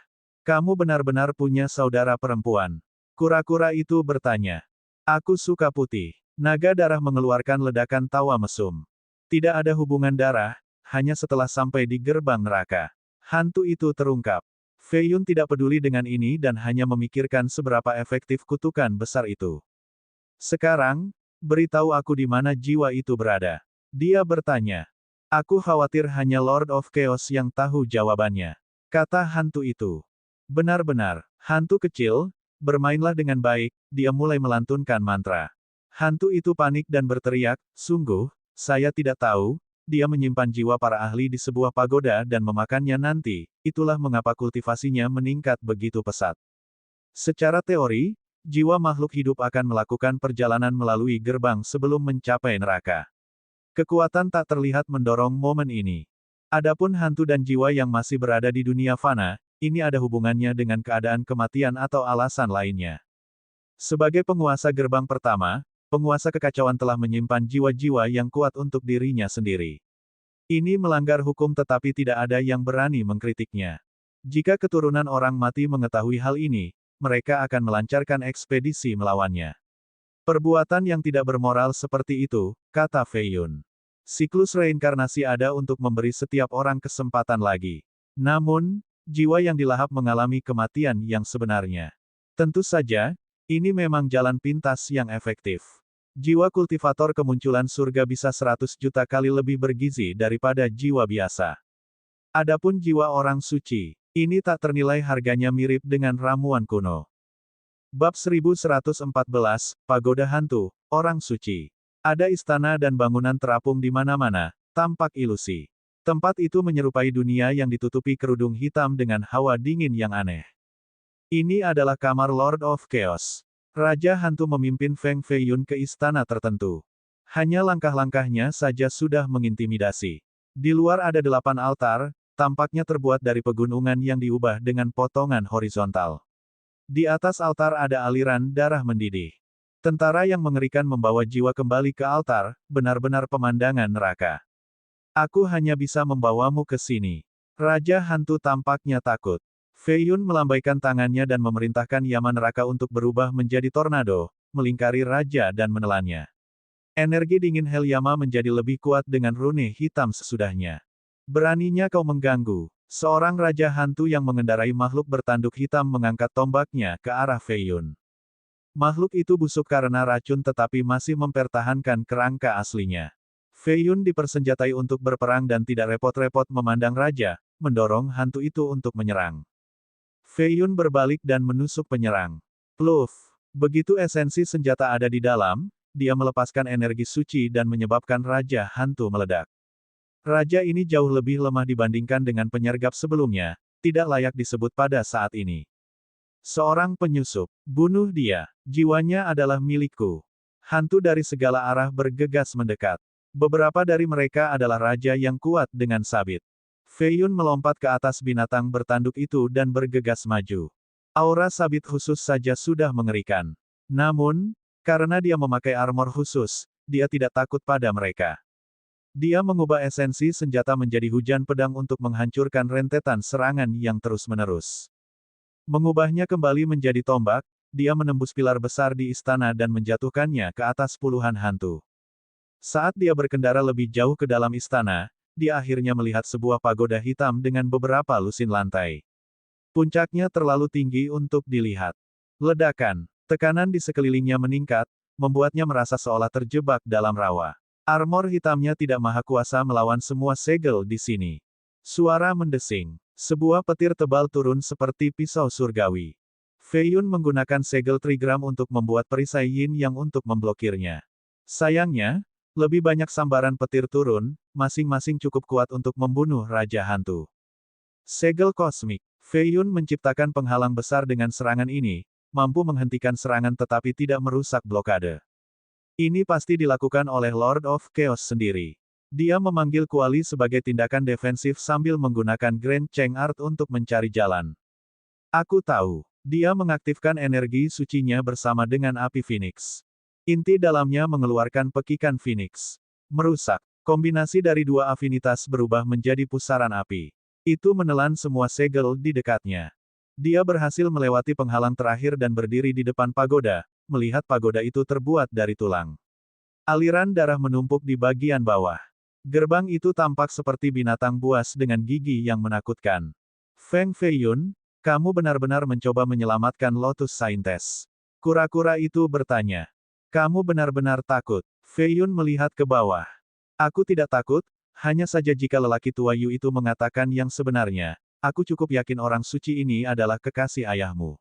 Speaker 1: Kamu benar-benar punya saudara perempuan. Kura-kura itu bertanya. Aku suka putih. Naga darah mengeluarkan ledakan tawa mesum. Tidak ada hubungan darah, hanya setelah sampai di gerbang neraka. Hantu itu terungkap. Fei Yun tidak peduli dengan ini dan hanya memikirkan seberapa efektif kutukan besar itu. Sekarang, beritahu aku di mana jiwa itu berada. Dia bertanya. Aku khawatir hanya Lord of Chaos yang tahu jawabannya. Kata hantu itu. Benar-benar, hantu kecil, bermainlah dengan baik, dia mulai melantunkan mantra. Hantu itu panik dan berteriak, sungguh, saya tidak tahu, dia menyimpan jiwa para ahli di sebuah pagoda dan memakannya nanti, itulah mengapa kultivasinya meningkat begitu pesat. Secara teori, jiwa makhluk hidup akan melakukan perjalanan melalui gerbang sebelum mencapai neraka. Kekuatan tak terlihat mendorong momen ini. Adapun hantu dan jiwa yang masih berada di dunia fana, ini ada hubungannya dengan keadaan kematian atau alasan lainnya. Sebagai penguasa gerbang pertama, penguasa kekacauan telah menyimpan jiwa-jiwa yang kuat untuk dirinya sendiri. Ini melanggar hukum tetapi tidak ada yang berani mengkritiknya. Jika keturunan orang mati mengetahui hal ini, mereka akan melancarkan ekspedisi melawannya. Perbuatan yang tidak bermoral seperti itu, kata Fei Yun. Siklus reinkarnasi ada untuk memberi setiap orang kesempatan lagi. Namun, jiwa yang dilahap mengalami kematian yang sebenarnya. Tentu saja, ini memang jalan pintas yang efektif. Jiwa kultivator kemunculan surga bisa 100 juta kali lebih bergizi daripada jiwa biasa. Adapun jiwa orang suci, ini tak ternilai harganya mirip dengan ramuan kuno. Bab 1114, Pagoda Hantu, Orang Suci. Ada istana dan bangunan terapung di mana-mana, tampak ilusi. Tempat itu menyerupai dunia yang ditutupi kerudung hitam dengan hawa dingin yang aneh. Ini adalah kamar Lord of Chaos. Raja Hantu memimpin Feng Fei Yun ke istana tertentu. Hanya langkah-langkahnya saja sudah mengintimidasi. Di luar ada 8 altar, tampaknya terbuat dari pegunungan yang diubah dengan potongan horizontal. Di atas altar ada aliran darah mendidih. Tentara yang mengerikan membawa jiwa kembali ke altar, benar-benar pemandangan neraka. Aku hanya bisa membawamu ke sini. Raja Hantu tampaknya takut. Fei Yun melambaikan tangannya dan memerintahkan Yaman neraka untuk berubah menjadi tornado, melingkari raja dan menelannya. Energi dingin Helyama menjadi lebih kuat dengan rune hitam sesudahnya. Beraninya kau mengganggu. Seorang raja hantu yang mengendarai makhluk bertanduk hitam mengangkat tombaknya ke arah Fei Yun. Makhluk itu busuk karena racun tetapi masih mempertahankan kerangka aslinya. Fei Yun dipersenjatai untuk berperang dan tidak repot-repot memandang raja, mendorong hantu itu untuk menyerang. Fei Yun berbalik dan menusuk penyerang. Pluf! Begitu esensi senjata ada di dalam, dia melepaskan energi suci dan menyebabkan raja hantu meledak. Raja ini jauh lebih lemah dibandingkan dengan penyergap sebelumnya, tidak layak disebut pada saat ini. Seorang penyusup, bunuh dia, jiwanya adalah milikku. Hantu dari segala arah bergegas mendekat. Beberapa dari mereka adalah raja yang kuat dengan sabit. Fei Yun melompat ke atas binatang bertanduk itu dan bergegas maju. Aura sabit khusus saja sudah mengerikan. Namun, karena dia memakai armor khusus, dia tidak takut pada mereka. Dia mengubah esensi senjata menjadi hujan pedang untuk menghancurkan rentetan serangan yang terus-menerus. Mengubahnya kembali menjadi tombak, dia menembus pilar besar di istana dan menjatuhkannya ke atas puluhan hantu. Saat dia berkendara lebih jauh ke dalam istana, dia akhirnya melihat sebuah pagoda hitam dengan beberapa lusin lantai. Puncaknya terlalu tinggi untuk dilihat. Ledakan, tekanan di sekelilingnya meningkat, membuatnya merasa seolah terjebak dalam rawa. Armor hitamnya tidak maha kuasa melawan semua segel di sini. Suara mendesing. Sebuah petir tebal turun seperti pisau surgawi. Fei Yun menggunakan segel trigram untuk membuat perisai yin yang untuk memblokirnya. Sayangnya, lebih banyak sambaran petir turun, masing-masing cukup kuat untuk membunuh Raja Hantu. Segel kosmik. Fei Yun menciptakan penghalang besar dengan serangan ini, mampu menghentikan serangan tetapi tidak merusak blokade. Ini pasti dilakukan oleh Lord of Chaos sendiri. Dia memanggil Kuali sebagai tindakan defensif sambil menggunakan Grand Cheng Art untuk mencari jalan. Aku tahu. Dia mengaktifkan energi sucinya bersama dengan api Phoenix. Inti dalamnya mengeluarkan pekikan Phoenix. Merusak. Kombinasi dari dua afinitas berubah menjadi pusaran api. Itu menelan semua segel di dekatnya. Dia berhasil melewati penghalang terakhir dan berdiri di depan pagoda, melihat pagoda itu terbuat dari tulang. Aliran darah menumpuk di bagian bawah. Gerbang itu tampak seperti binatang buas dengan gigi yang menakutkan. Feng Fei Yun, kamu benar-benar mencoba menyelamatkan Lotus Saintes. Kura-kura itu bertanya. Kamu benar-benar takut? Fei Yun melihat ke bawah. Aku tidak takut, hanya saja jika lelaki tua Yu itu mengatakan yang sebenarnya, aku cukup yakin orang suci ini adalah kekasih ayahmu.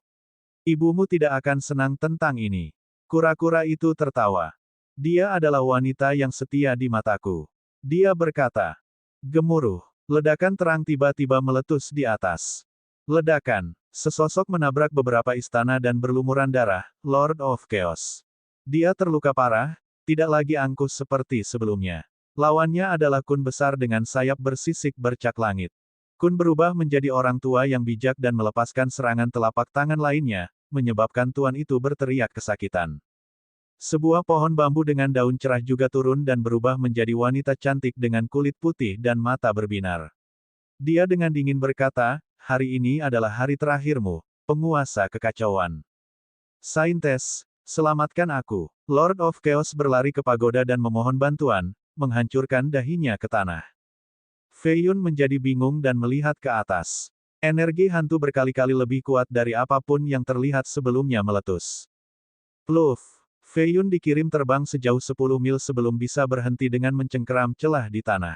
Speaker 1: Ibumu tidak akan senang tentang ini. Kura-kura itu tertawa. Dia adalah wanita yang setia di mataku. Dia berkata. Gemuruh. Ledakan terang tiba-tiba meletus di atas. Ledakan. Sesosok menabrak beberapa istana dan berlumuran darah, Lord of Chaos. Dia terluka parah, tidak lagi angkuh seperti sebelumnya. Lawannya adalah Kun besar dengan sayap bersisik bercak langit. Kun berubah menjadi orang tua yang bijak dan melepaskan serangan telapak tangan lainnya, menyebabkan tuan itu berteriak kesakitan. Sebuah pohon bambu dengan daun cerah juga turun dan berubah menjadi wanita cantik dengan kulit putih dan mata berbinar. Dia dengan dingin berkata, hari ini adalah hari terakhirmu, penguasa kekacauan. Saintes, selamatkan aku. Lord of Chaos berlari ke pagoda dan memohon bantuan, menghancurkan dahinya ke tanah. Fei Yun menjadi bingung dan melihat ke atas. Energi hantu berkali-kali lebih kuat dari apapun yang terlihat sebelumnya meletus. Pluf! Fei Yun dikirim terbang sejauh 10 mil sebelum bisa berhenti dengan mencengkeram celah di tanah.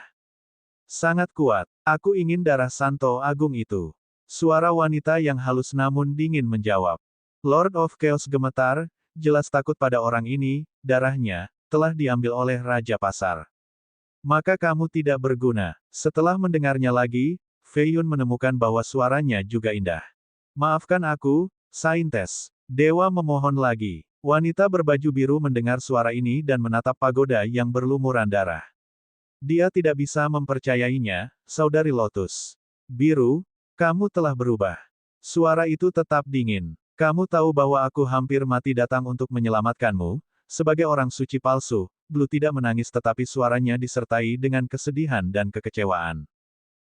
Speaker 1: Sangat kuat. Aku ingin darah Santo Agung itu. Suara wanita yang halus namun dingin menjawab. Lord of Chaos gemetar, jelas takut pada orang ini, darahnya, telah diambil oleh Raja Pasar. Maka kamu tidak berguna. Setelah mendengarnya lagi, Fei Yun menemukan bahwa suaranya juga indah. Maafkan aku, Saintes. Dewa memohon lagi. Wanita berbaju biru mendengar suara ini dan menatap pagoda yang berlumuran darah. Dia tidak bisa mempercayainya, Saudari Lotus. Biru, kamu telah berubah. Suara itu tetap dingin. Kamu tahu bahwa aku hampir mati datang untuk menyelamatkanmu. Sebagai orang suci palsu, Blue tidak menangis tetapi suaranya disertai dengan kesedihan dan kekecewaan.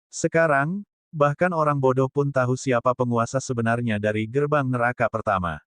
Speaker 1: Sekarang, bahkan orang bodoh pun tahu siapa penguasa sebenarnya dari gerbang neraka pertama.